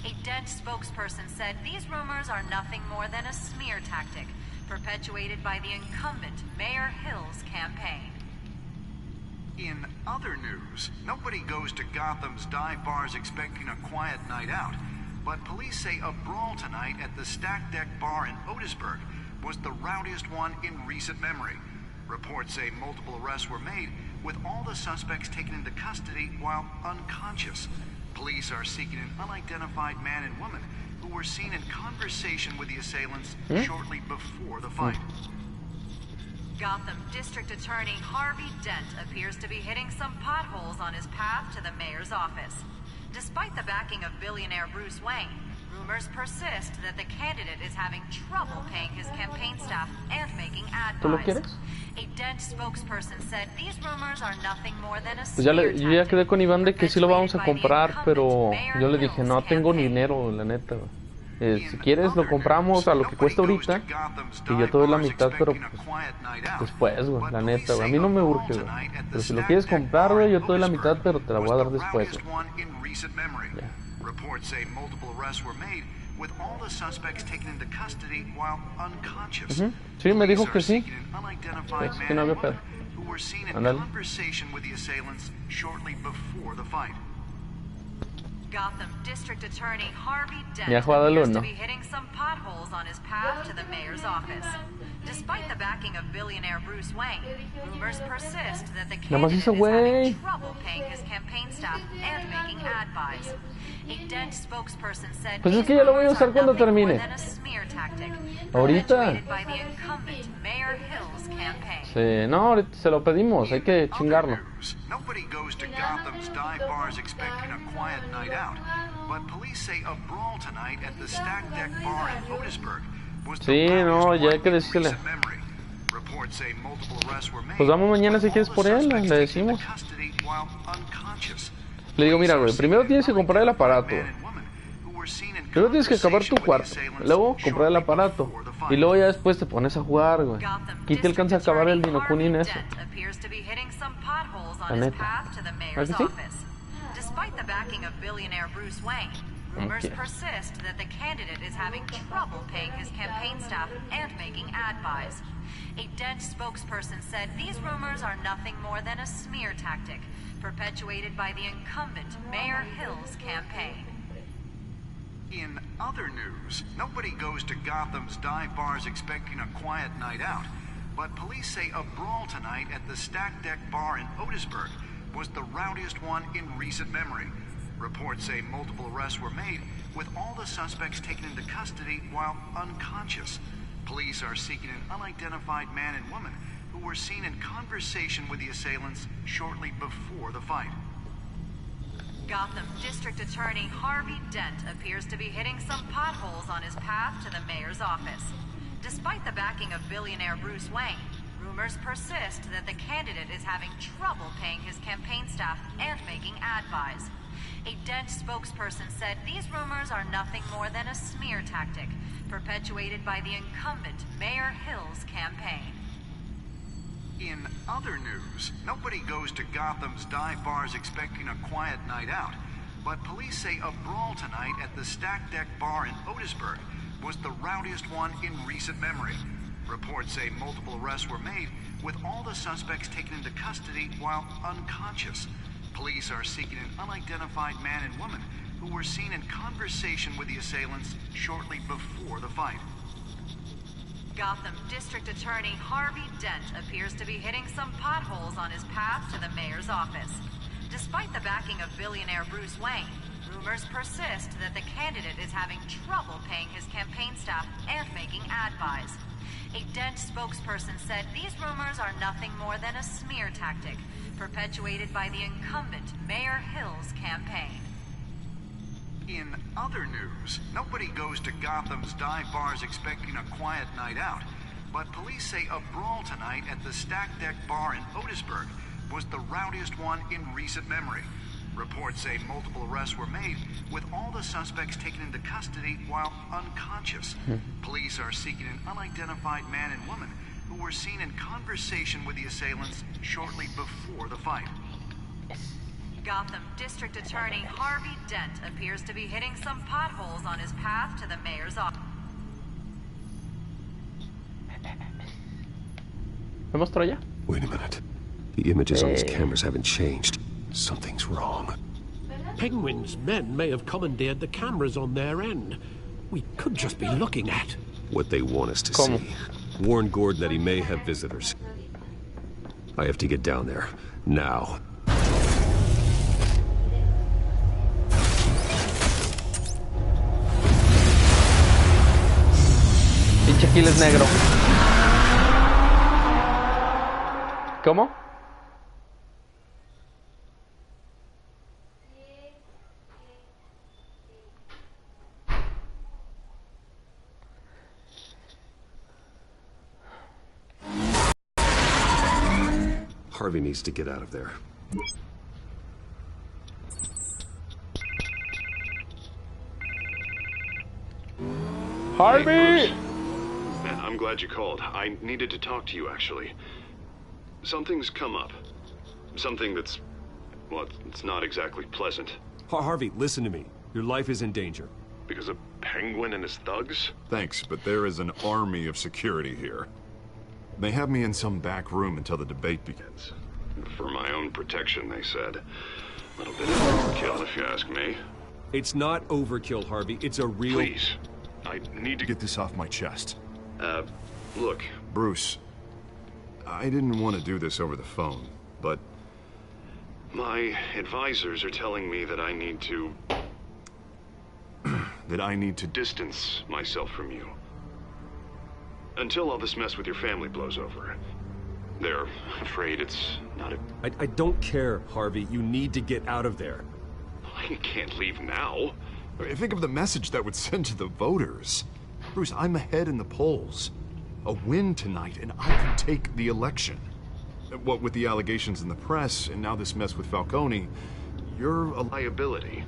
A Dent spokesperson said these rumors are nothing more than a smear tactic perpetuated by the incumbent Mayor Hill's campaign. In other news, nobody goes to Gotham's dive bars expecting a quiet night out, but police say a brawl tonight at the Stack Deck Bar in Otisburg was the rowdiest one in recent memory. Reports say multiple arrests were made, with all the suspects taken into custody while unconscious. Police are seeking an unidentified man and woman who were seen in conversation with the assailants shortly before the fight. Gotham District Attorney Harvey Dent appears to be hitting some potholes on his path to the mayor's office. Despite the backing of billionaire Bruce Wayne, rumors persist that the candidate is having trouble paying his campaign staff and making ad buys. A Dent spokesperson said these rumors are nothing more than a Pues yo ya quedé con Iván de que sí lo vamos a comprar, pero yo le dije, no tengo dinero, la neta. Si quieres lo compramos a lo que cuesta ahorita y yo te doy la mitad, pero pues, después, güey, la neta, güey. A mí no me urge, güey. Pero si lo quieres comprar, güey, yo te doy la mitad, pero te la voy a dar después, güey. Ya. Reports say multiple arrests were made, with all the suspects taken into custody while unconscious. Sí, me dijo que sí. Pues, que no había pedo. Who were seen in Ándale. conversation with the assailants shortly before the fight. Gotham District Attorney Harvey Dent Ya ha jugado el appears to uno. be hitting some potholes on his path to the mayor's office. Despite the backing of billionaire Bruce Wayne, rumors persist that the Nada más candidate is hizo güey. having trouble paying his campaign staff and making ad buys. A Dent spokesperson said Pues es these que ya lo voy a rumors usar are cuando nothing more termine. than a smear tactic Ahorita. perpetuated by the incumbent Mayor Hill's campaign. Sí, no, ahorita se lo pedimos, hay que chingarlo. Nobody goes to Gotham's dive bars expecting a quiet night out, but police say a brawl tonight at the Stack Deck Bar in Otisburg was the Sí, no, rowdiest ya hay one que in decirle. recent memory. Reports say multiple arrests were made, Pues vamos mañana si with quieres all por the él, suspects le taken decimos. into custody while unconscious. Le digo, mira, güey, primero tienes que comprar el aparato. Luego tienes que acabar tu cuarto. Luego comprar el aparato. Y luego ya después te pones a jugar, güey. Aquí te alcanza a acabar el Dino Kunin eso. Appears to be hitting some potholes on La his neta. path to the ¿Ah, mayor's que sí? office. Despite the backing of billionaire Bruce Wayne, rumors Okay. persist that the candidate is having trouble paying his campaign staff and making ad buys. A Dent spokesperson said these rumors are nothing more than a smear tactic perpetuated by the incumbent Mayor Hill's campaign. In other news, nobody goes to Gotham's dive bars expecting a quiet night out, but police say a brawl tonight at the Stack Deck Bar in Otisburg was the rowdiest one in recent memory. Reports say multiple arrests were made, with all the suspects taken into custody while unconscious. Police are seeking an unidentified man and woman who were seen in conversation with the assailants shortly before the fight. Gotham District Attorney Harvey Dent appears to be hitting some potholes on his path to the mayor's office. Despite the backing of billionaire Bruce Wayne, rumors persist that the candidate is having trouble paying his campaign staff and making ad buys. A Dent spokesperson said these rumors are nothing more than a smear tactic, perpetuated by the incumbent Mayor Hill's campaign. In other news, nobody goes to Gotham's dive bars expecting a quiet night out, but police say a brawl tonight at the Stack Deck Bar in Otisburg was the rowdiest one in recent memory. Reports say multiple arrests were made, with all the suspects taken into custody while unconscious. Police are seeking an unidentified man and woman who were seen in conversation with the assailants shortly before the fight. Gotham District Attorney Harvey Dent appears to be hitting some potholes on his path to the mayor's office. Despite the backing of billionaire Bruce Wayne, rumors persist that the candidate is having trouble paying his campaign staff and making ad buys. A Dent spokesperson said these rumors are nothing more than a smear tactic, perpetuated by the incumbent Mayor Hill's campaign. In other news, nobody goes to Gotham's dive bars expecting a quiet night out, but police say a brawl tonight at the Stack Deck Bar in Otisburg was the rowdiest one in recent memory. Reports say multiple arrests were made, with all the suspects taken into custody while unconscious. Police are seeking an unidentified man and woman who were seen in conversation with the assailants shortly before the fight. Gotham District Attorney Harvey Dent appears to be hitting some potholes on his path to the mayor's office. ¿Me mostró ya? Wait a minute. The images on these cameras haven't changed. Something's wrong. Penguin's men may have commandeered the cameras on their end. We could just be looking at what they want us to see. Warn Gordon that he may have visitors. I have to get down there. Now. Pinche Aquiles negro. ¿Cómo? Harvey needs to get out of there. Harvey! Hey, man, I'm glad you called. I needed to talk to you, actually. Something's come up. Something that's... well, it's not exactly pleasant. Harvey, listen to me. Your life is in danger. Because of Penguin and his thugs? Thanks, but there is an army of security here. They have me in some back room until the debate begins. For my own protection, they said. A little bit of overkill, if you ask me. It's not overkill, Harvey. It's a real... Please. I need to get this off my chest. Look. Bruce, I didn't want to do this over the phone, but... my advisors are telling me that I need to... that I need to distance myself from you. Until all this mess with your family blows over. They're afraid it's not a... I don't care, Harvey. You need to get out of there. I can't leave now. Think of the message that would send to the voters. Bruce, I'm ahead in the polls. A win tonight, and I can take the election. What with the allegations in the press, and now this mess with Falcone, you're a liability.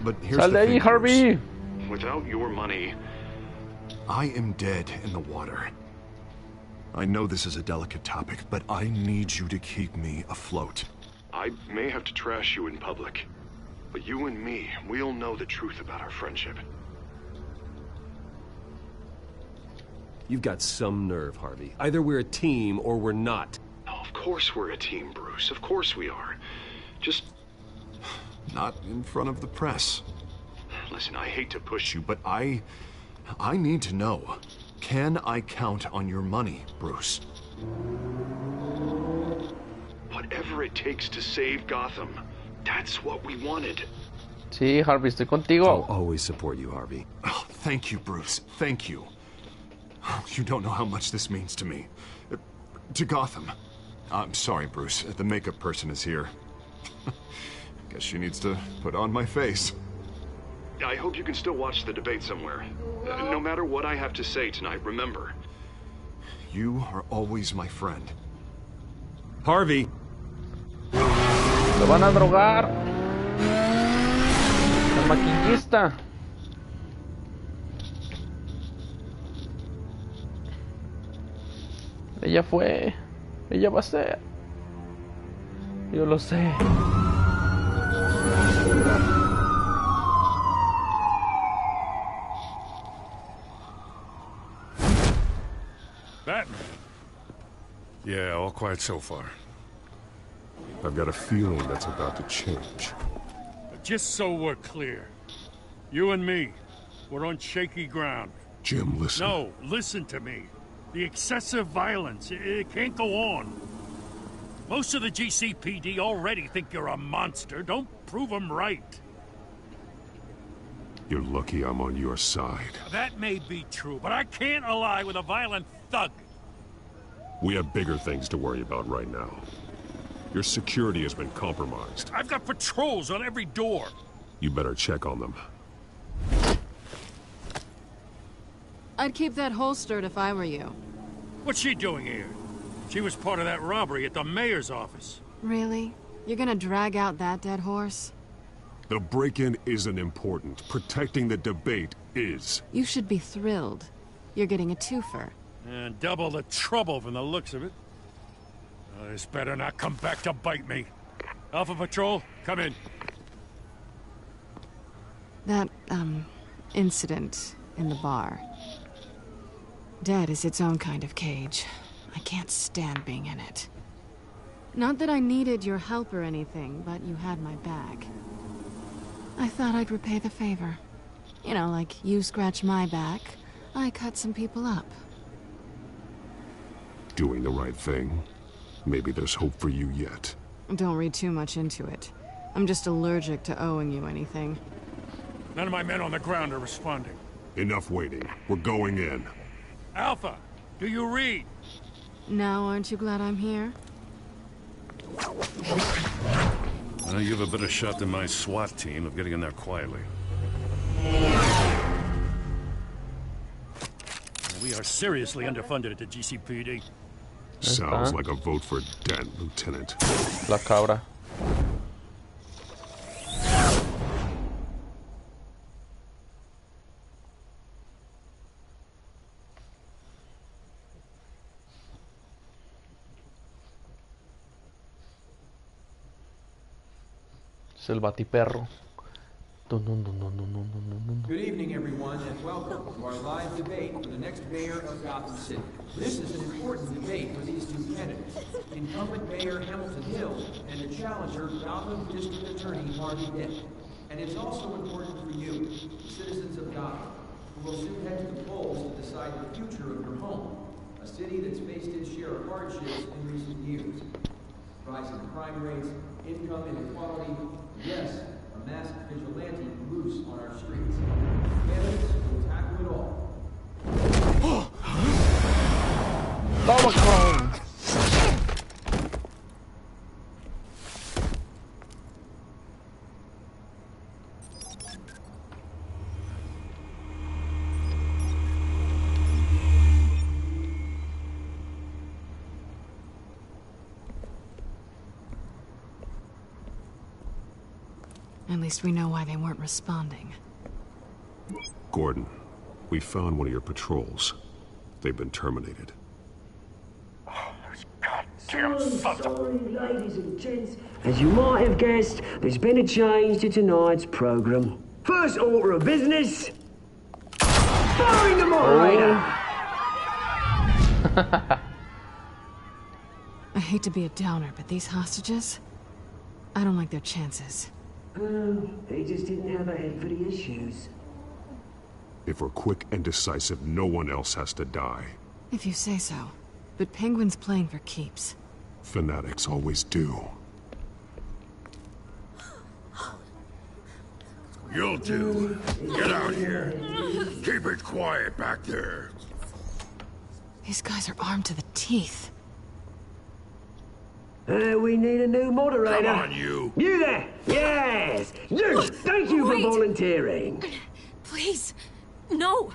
But here's the thing, Harvey! Bruce. Without your money... I am dead in the water. I know this is a delicate topic, but I need you to keep me afloat. I may have to trash you in public, but you and me, we'll know the truth about our friendship. You've got some nerve, Harvey. Either we're a team or we're not. Oh, of course we're a team, Bruce. Of course we are. Just Not in front of the press. Listen, I hate to push you, but I need to know. Can I count on your money, Bruce? Whatever it takes to save Gotham. That's what we wanted. Sí, Harvey, estoy contigo. I'll always support you, Harvey. Oh, thank you, Bruce. Thank you. You don't know how much this means to me. To Gotham. I'm sorry, Bruce. The makeup person is here. Guess she needs to put on my face. I hope you can still watch the debate somewhere. No matter what I have to say tonight, remember. You are always my friend. Harvey! Lo van a drogar. El maquillista. Ella fue. Ella va a ser. Yo lo sé. Batman. Yeah, all quiet so far. I've got a feeling that's about to change. Just so we're clear, you and me, we're on shaky ground. Jim, listen. No, listen to me. The excessive violence, it can't go on. Most of the GCPD already think you're a monster. Don't prove them right. You're lucky I'm on your side. That may be true, but I can't ally with a violent thug. We have bigger things to worry about right now. Your security has been compromised. I've got patrols on every door. You better check on them. I'd keep that holstered if I were you. What's she doing here? She was part of that robbery at the mayor's office. Really? You're gonna drag out that dead horse? The break-in isn't important. Protecting the debate is. You should be thrilled. You're getting a twofer. And double the trouble from the looks of it. This better not come back to bite me. Alpha Patrol, come in. That, incident in the bar. Dead is its own kind of cage. I can't stand being in it. Not that I needed your help or anything, but you had my back. I thought I'd repay the favor. You know, like you scratch my back, I cut some people up. Doing the right thing. Maybe there's hope for you yet. Don't read too much into it. I'm just allergic to owing you anything. None of my men on the ground are responding. Enough waiting. We're going in. Alpha, do you read? Now aren't you glad I'm here? You have a better shot than my SWAT team of getting in there quietly. We are seriously underfunded at the GCPD. Sounds like a vote for Dent, Lieutenant. La cabra. Es el batiperro. Good evening, everyone, and welcome to our live debate for the next mayor of Gotham City. This is an important debate for these two candidates, incumbent Mayor Hamilton Hill and the challenger, Gotham District Attorney Harvey Dent. And it's also important for you, citizens of Gotham, who will soon head to the polls to decide the future of your home, a city that's faced its share of hardships in recent years. Rising crime rates, income inequality, yes, a masked vigilante loose on our streets. Candidates will tackle it all. Toma, cabrón. At least we know why they weren't responding. Gordon, we found one of your patrols. They've been terminated. Sorry, ladies and gents. As you might have guessed, there's been a change to tonight's program. First order of business, firing the moderator. I hate to be a downer, but these hostages, I don't like their chances. He just didn't have a head for the issues. If we're quick and decisive, no one else has to die. If you say so. But Penguin's playing for keeps. Fanatics always do. You'll do. Get out here. Keep it quiet back there. These guys are armed to the teeth. We need a new moderator. Come on, you. You there! Yes! You! Thank you for volunteering. Please, no.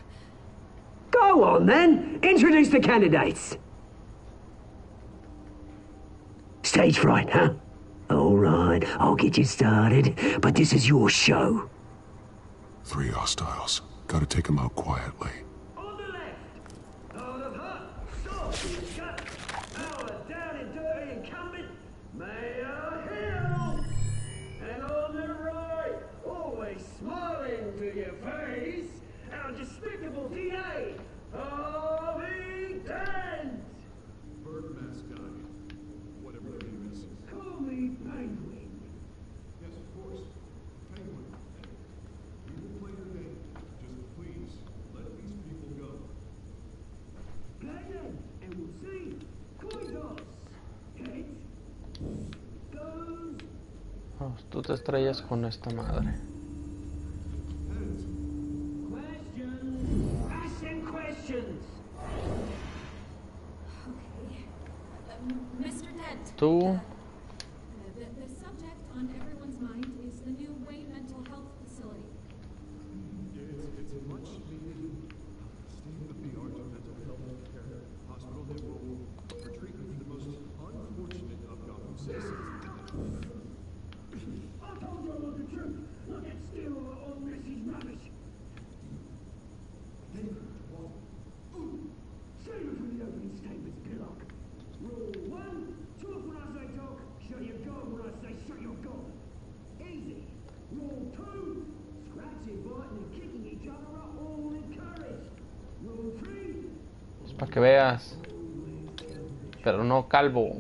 Go on, then. Introduce the candidates. Stage fright, huh? All right, I'll get you started, but this is your show. 3 hostiles. Gotta take them out quietly. On the left, out of hut, sword, shut, our down and dirty incumbent, Mayor Hill. And on the right, always smiling to your face, our despicable DA, Harvey Dent. Bird mascot. Whatever the name is. Call me Penguin. Yes, of course. Penguin. We will play your game. Just please, let these people go. Play then, and we'll see. Coin toss. Heads. Goes. Oh, tú te estrellas con esta madre. Questions. Ask them questions. Mr. Dent. Tú. The subject on everyone's mind is the new Wayne Mental Health Facility. It's a much needed state-of-the-art mental health care hospital that will offer treatment to the most unfortunate of Gotham citizens. I told you all the truth. Look at still all Missy's rubbish. Save it for the opening statements, Pillock. Rule 1, talk when I say talk, shut your gob when I say shut your gob. Easy. Rule 2, scratching, biting and kicking each other are all encouraged. Rule 3, Es para que veas. Pero no calvo.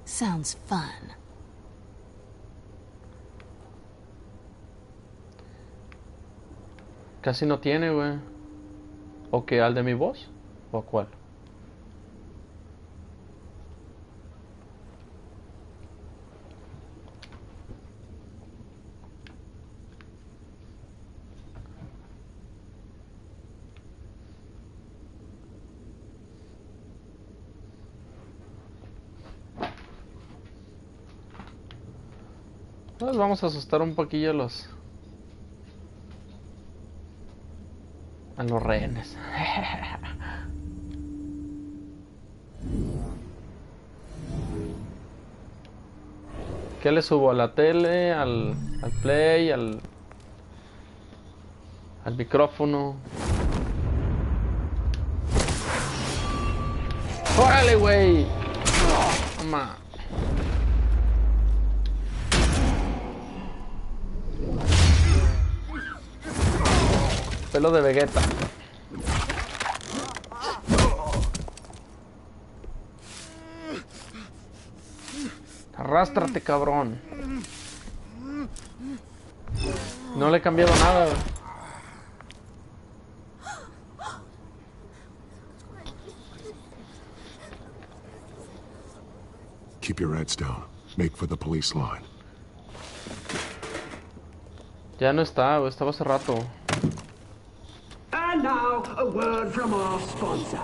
Sounds fun. Casi no tiene, güey. ¿O qué? ¿Al de mi voz? ¿O a cuál? Pues vamos a asustar un poquillo a los rehenes. ¿Qué le subo? ¿A la tele? ¿Al play? ¿Al micrófono? ¡Órale, güey! Toma. Pelo de Vegeta. Arrástrate, cabrón. No le he cambiado nada. Keep your heads down. Make for the police line. Ya no está, estaba hace rato. And now, a word from our sponsor.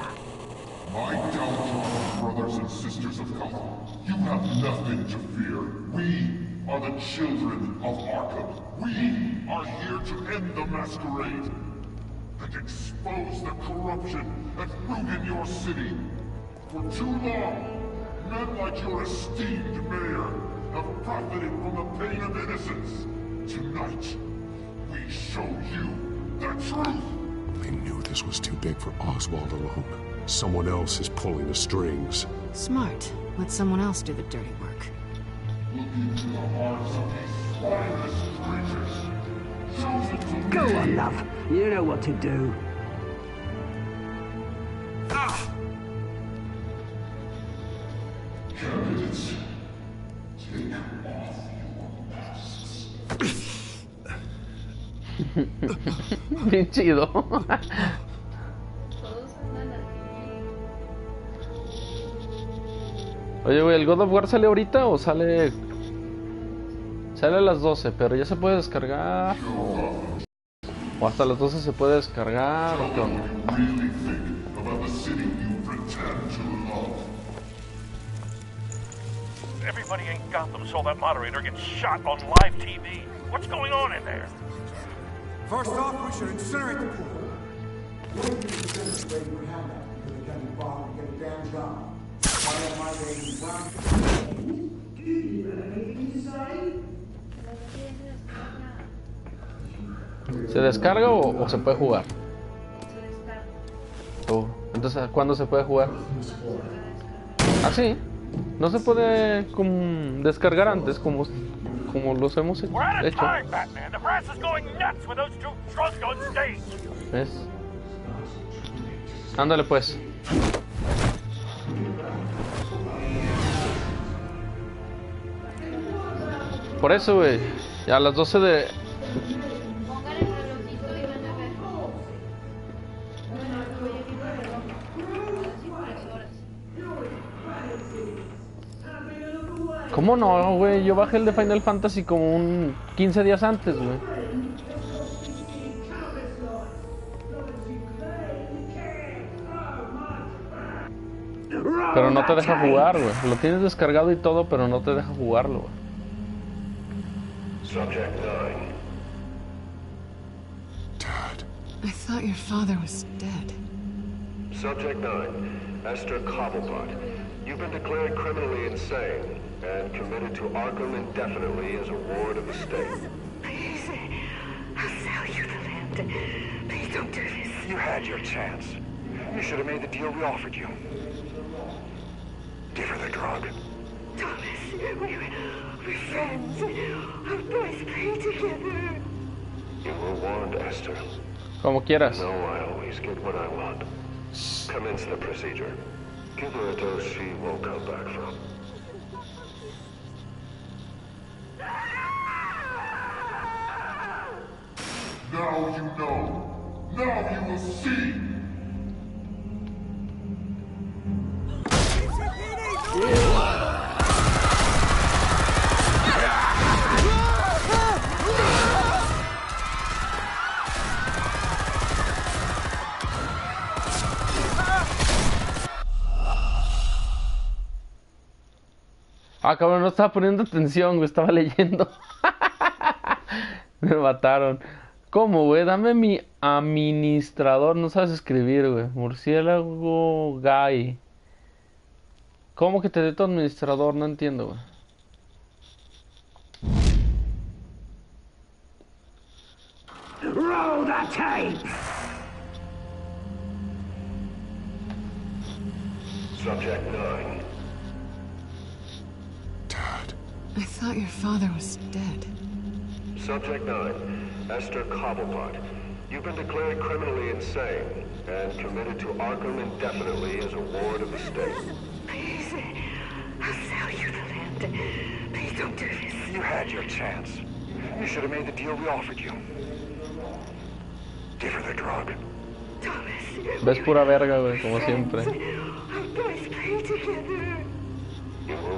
My downfall, brothers and sisters of Gotham, you have nothing to fear. We are the children of Arkham. We are here to end the masquerade and expose the corruption at root in your city. For too long, men like your esteemed mayor have profited from the pain of innocence. Tonight, we show you the truth. I knew this was too big for Oswald alone. Someone else is pulling the strings. Smart. Let someone else do the dirty work. Look into the hearts of these spineless creatures. Go on, love. You know what to do. Candidates, take off your masks. Bien chido. Oye, güey, ¿el God of War sale ahorita o sale? Sale a las 12, pero ya se puede descargar. O hasta las 12 se puede descargar. ¿O qué onda? Really think about the city you pretend to love. Everybody in Gotham saw that moderator get shot on live TV. What's going on in there? First off, we should incinerate the pool. ¿Se descarga o se puede jugar? Oh, entonces, ¿cuándo se puede jugar? Ah, sí. No se puede descargar antes como los hemos hecho. ¿Ves? Ándale pues. Por eso, güey. A las 12 de... ¿Cómo no, güey? Yo bajé el de Final Fantasy como 15 días antes, güey. Pero no te deja jugar, güey. Lo tienes descargado y todo, pero no te deja jugarlo, güey. Subject 9. Dad. I thought your father was dead. Subject 9, Esther Cobblepot. You've been declared criminally insane and committed to Arkham indefinitely as a ward of the state. Please, I'll sell you the land. Please don't do this. You had your chance. You should have made the deal we offered you. Give her the drug. Thomas, we're friends. Our boys play together. You were warned, Esther. Como quieras. No, I always get what I want. Commence the procedure. Give her a dose she won't come back from. Now you know. Now you will see. Ah, cabrón, no estaba poniendo atención, güey, estaba leyendo. Me mataron. ¿Cómo, güey? Dame mi administrador. No sabes escribir, güey. Murciélago Guy. ¿Cómo que te dé tu administrador? No entiendo, güey. Roll the tape! Subject 9. Dad. I thought your father was dead. Subject 9, Esther Cobblepot. You've been declared criminally insane and committed to Arkham indefinitely as a ward of the state. Please, I'll sell you the land. Please don't do this. You had your chance. You should have made the deal we offered you. Give her the drug. Thomas, Ves pura verga, güey, como siempre. our boys play together.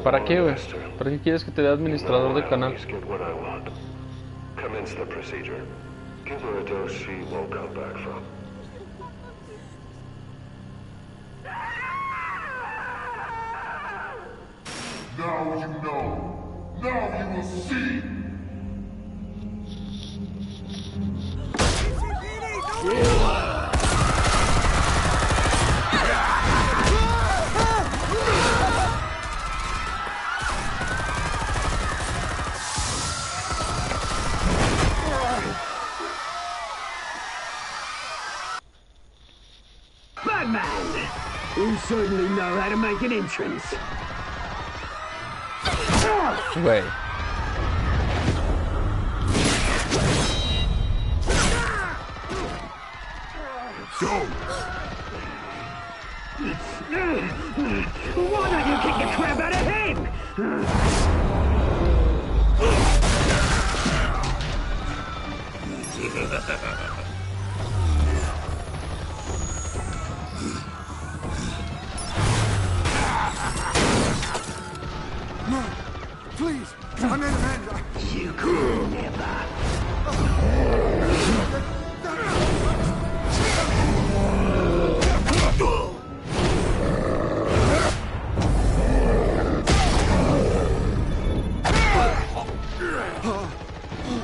¿Para qué, güey? ¿Para qué quieres que te dé administrador de canal? Get what I want. Commence the procedure. Give her a dose she won't come back from. Now you know. Now you will see. Batman! You certainly know how to make an entrance. Güey. Go! Why don't you kick the crap out of him? No, please, I'm in a man. You could never.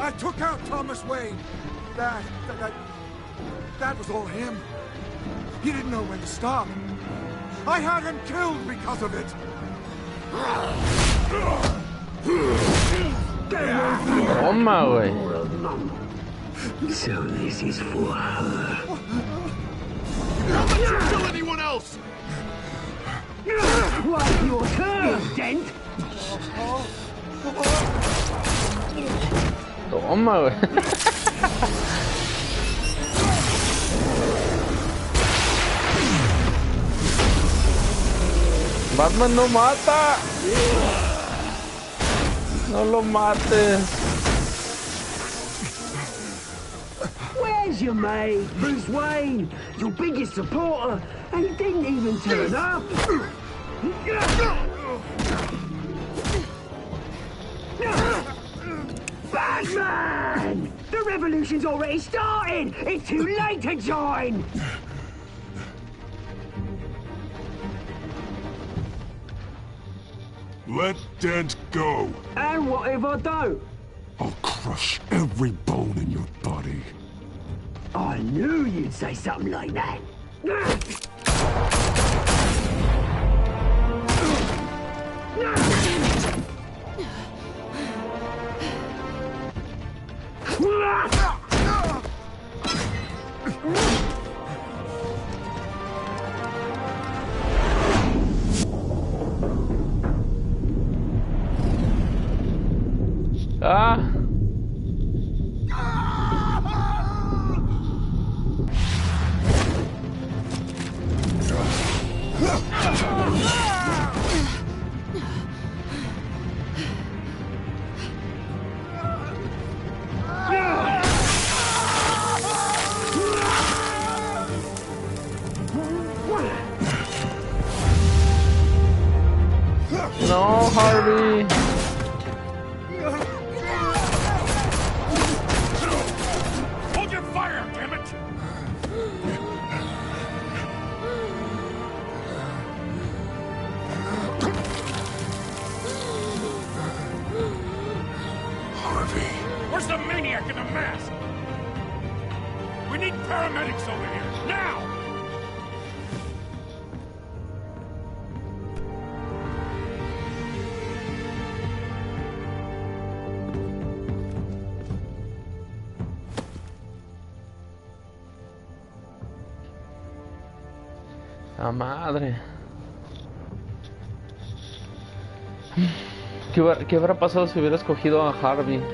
I took out Thomas Wayne. That was all him. He didn't know when to stop. I had him killed because of it. Toma, güey. So this is for her. Don't let you kill anyone else! What's your turn, Dent? Toma, güey. Batman no mata. No lo mates. Where's your mate, Bruce Wayne? Your biggest supporter, and he didn't even turn up. Batman! The revolution's already started! It's too late to join! Let Dent go! And what if I don't? I'll crush every bone in your body. I knew you'd say something like that. Ah. No, Harvey. Hold your fire, damn it! Harvey. Where's the maniac in the mask? We need paramedics over here, now! La madre. ¿Qué habrá pasado si hubiera escogido a Harvey? ¿De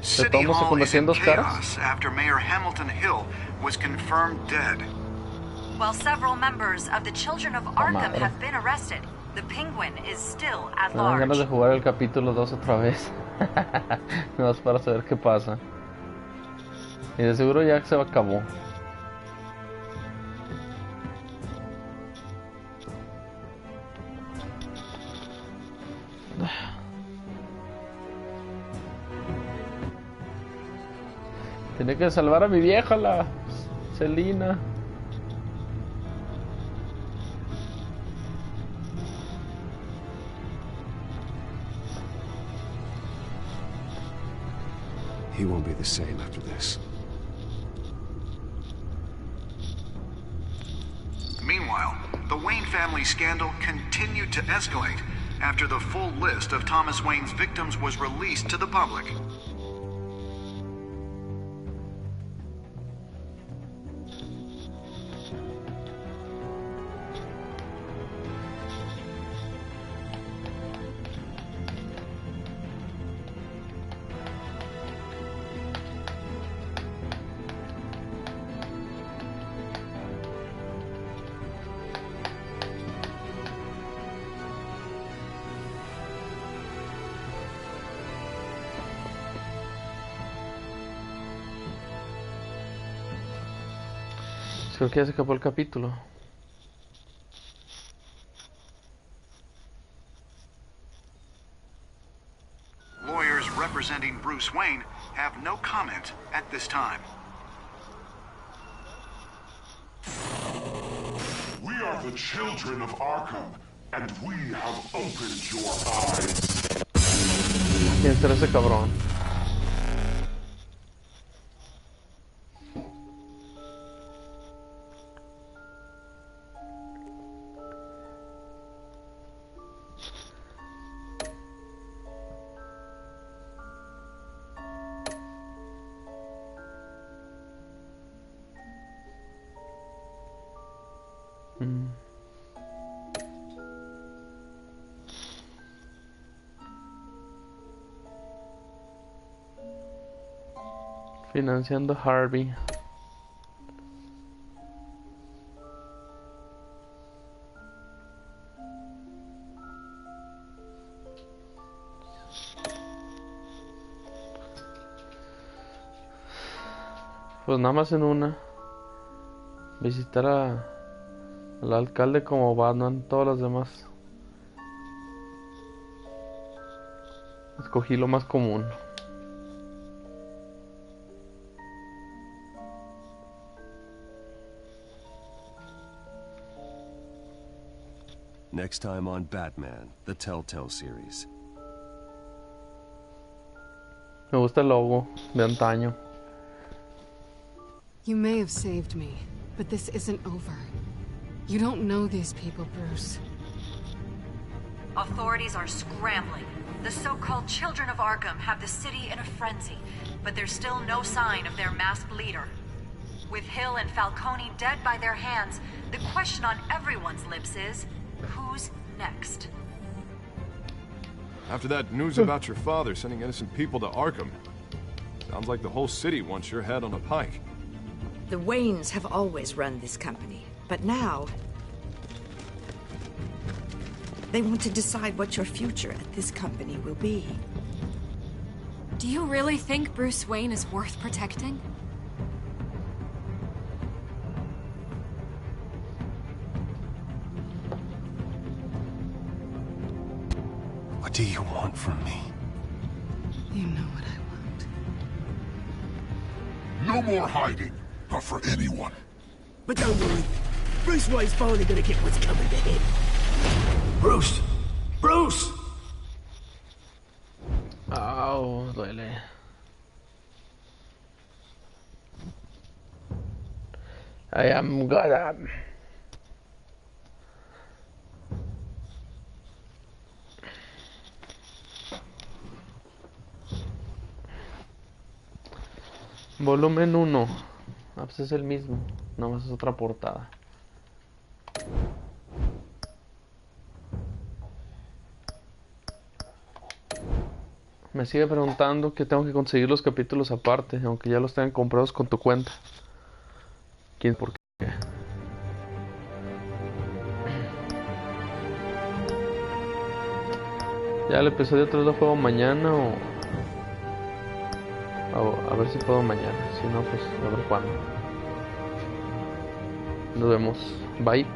City todos modos se Hall convirtió is en in dos caras? chaos after Mayor Hamilton Hill was confirmed dead. While several members of the Children of Arkham madre. have been arrested, the Penguin is still at Me dan ganas de large. jugar el capítulo 2 otra vez. Nada más para saber qué pasa. Y de seguro ya se acabó. Tenía que salvar a mi vieja, la Selina. He won't be the same after this. Meanwhile, the Wayne family scandal continued to escalate after the full list of Thomas Wayne's victims was released to the public. Creo que ya se acabó el capítulo. Lawyers representing Bruce Wayne have no comment at this time. We are the children of Arkham, and we have opened your eyes. ¿Quién será ese cabrón? Financiando Harvey. Pues nada más en una. Visitar al alcalde como va, no en todas las demás. Escogí lo más común. Next time on Batman, the Telltale series. Me gusta el logo de antaño. You may have saved me, but this isn't over. You don't know these people, Bruce. Authorities are scrambling. The so-called Children of Arkham have the city in a frenzy, but there's still no sign of their masked leader. With Hill and Falcone dead by their hands, the question on everyone's lips is, who's next? After that news about your father sending innocent people to Arkham, sounds like the whole city wants your head on a pike. The Waynes have always run this company, but now they want to decide what your future at this company will be. Do you really think Bruce Wayne is worth protecting? What do you want from me? You know what I No want. more hiding, not for anyone. But don't worry, Bruce Wayne's finally gonna get what's coming to him. Bruce! Bruce! Au, duele. I am Gotham. Volumen 1. Ah, pues es el mismo. Nada más es otra portada. Me sigue preguntando que tengo que conseguir los capítulos aparte, aunque ya los tengan comprados con tu cuenta. ¿Quién por qué? Ya el episodio 3 lo juego mañana o... A ver si puedo mañana. Si no, pues a ver cuándo. Nos vemos. Bye.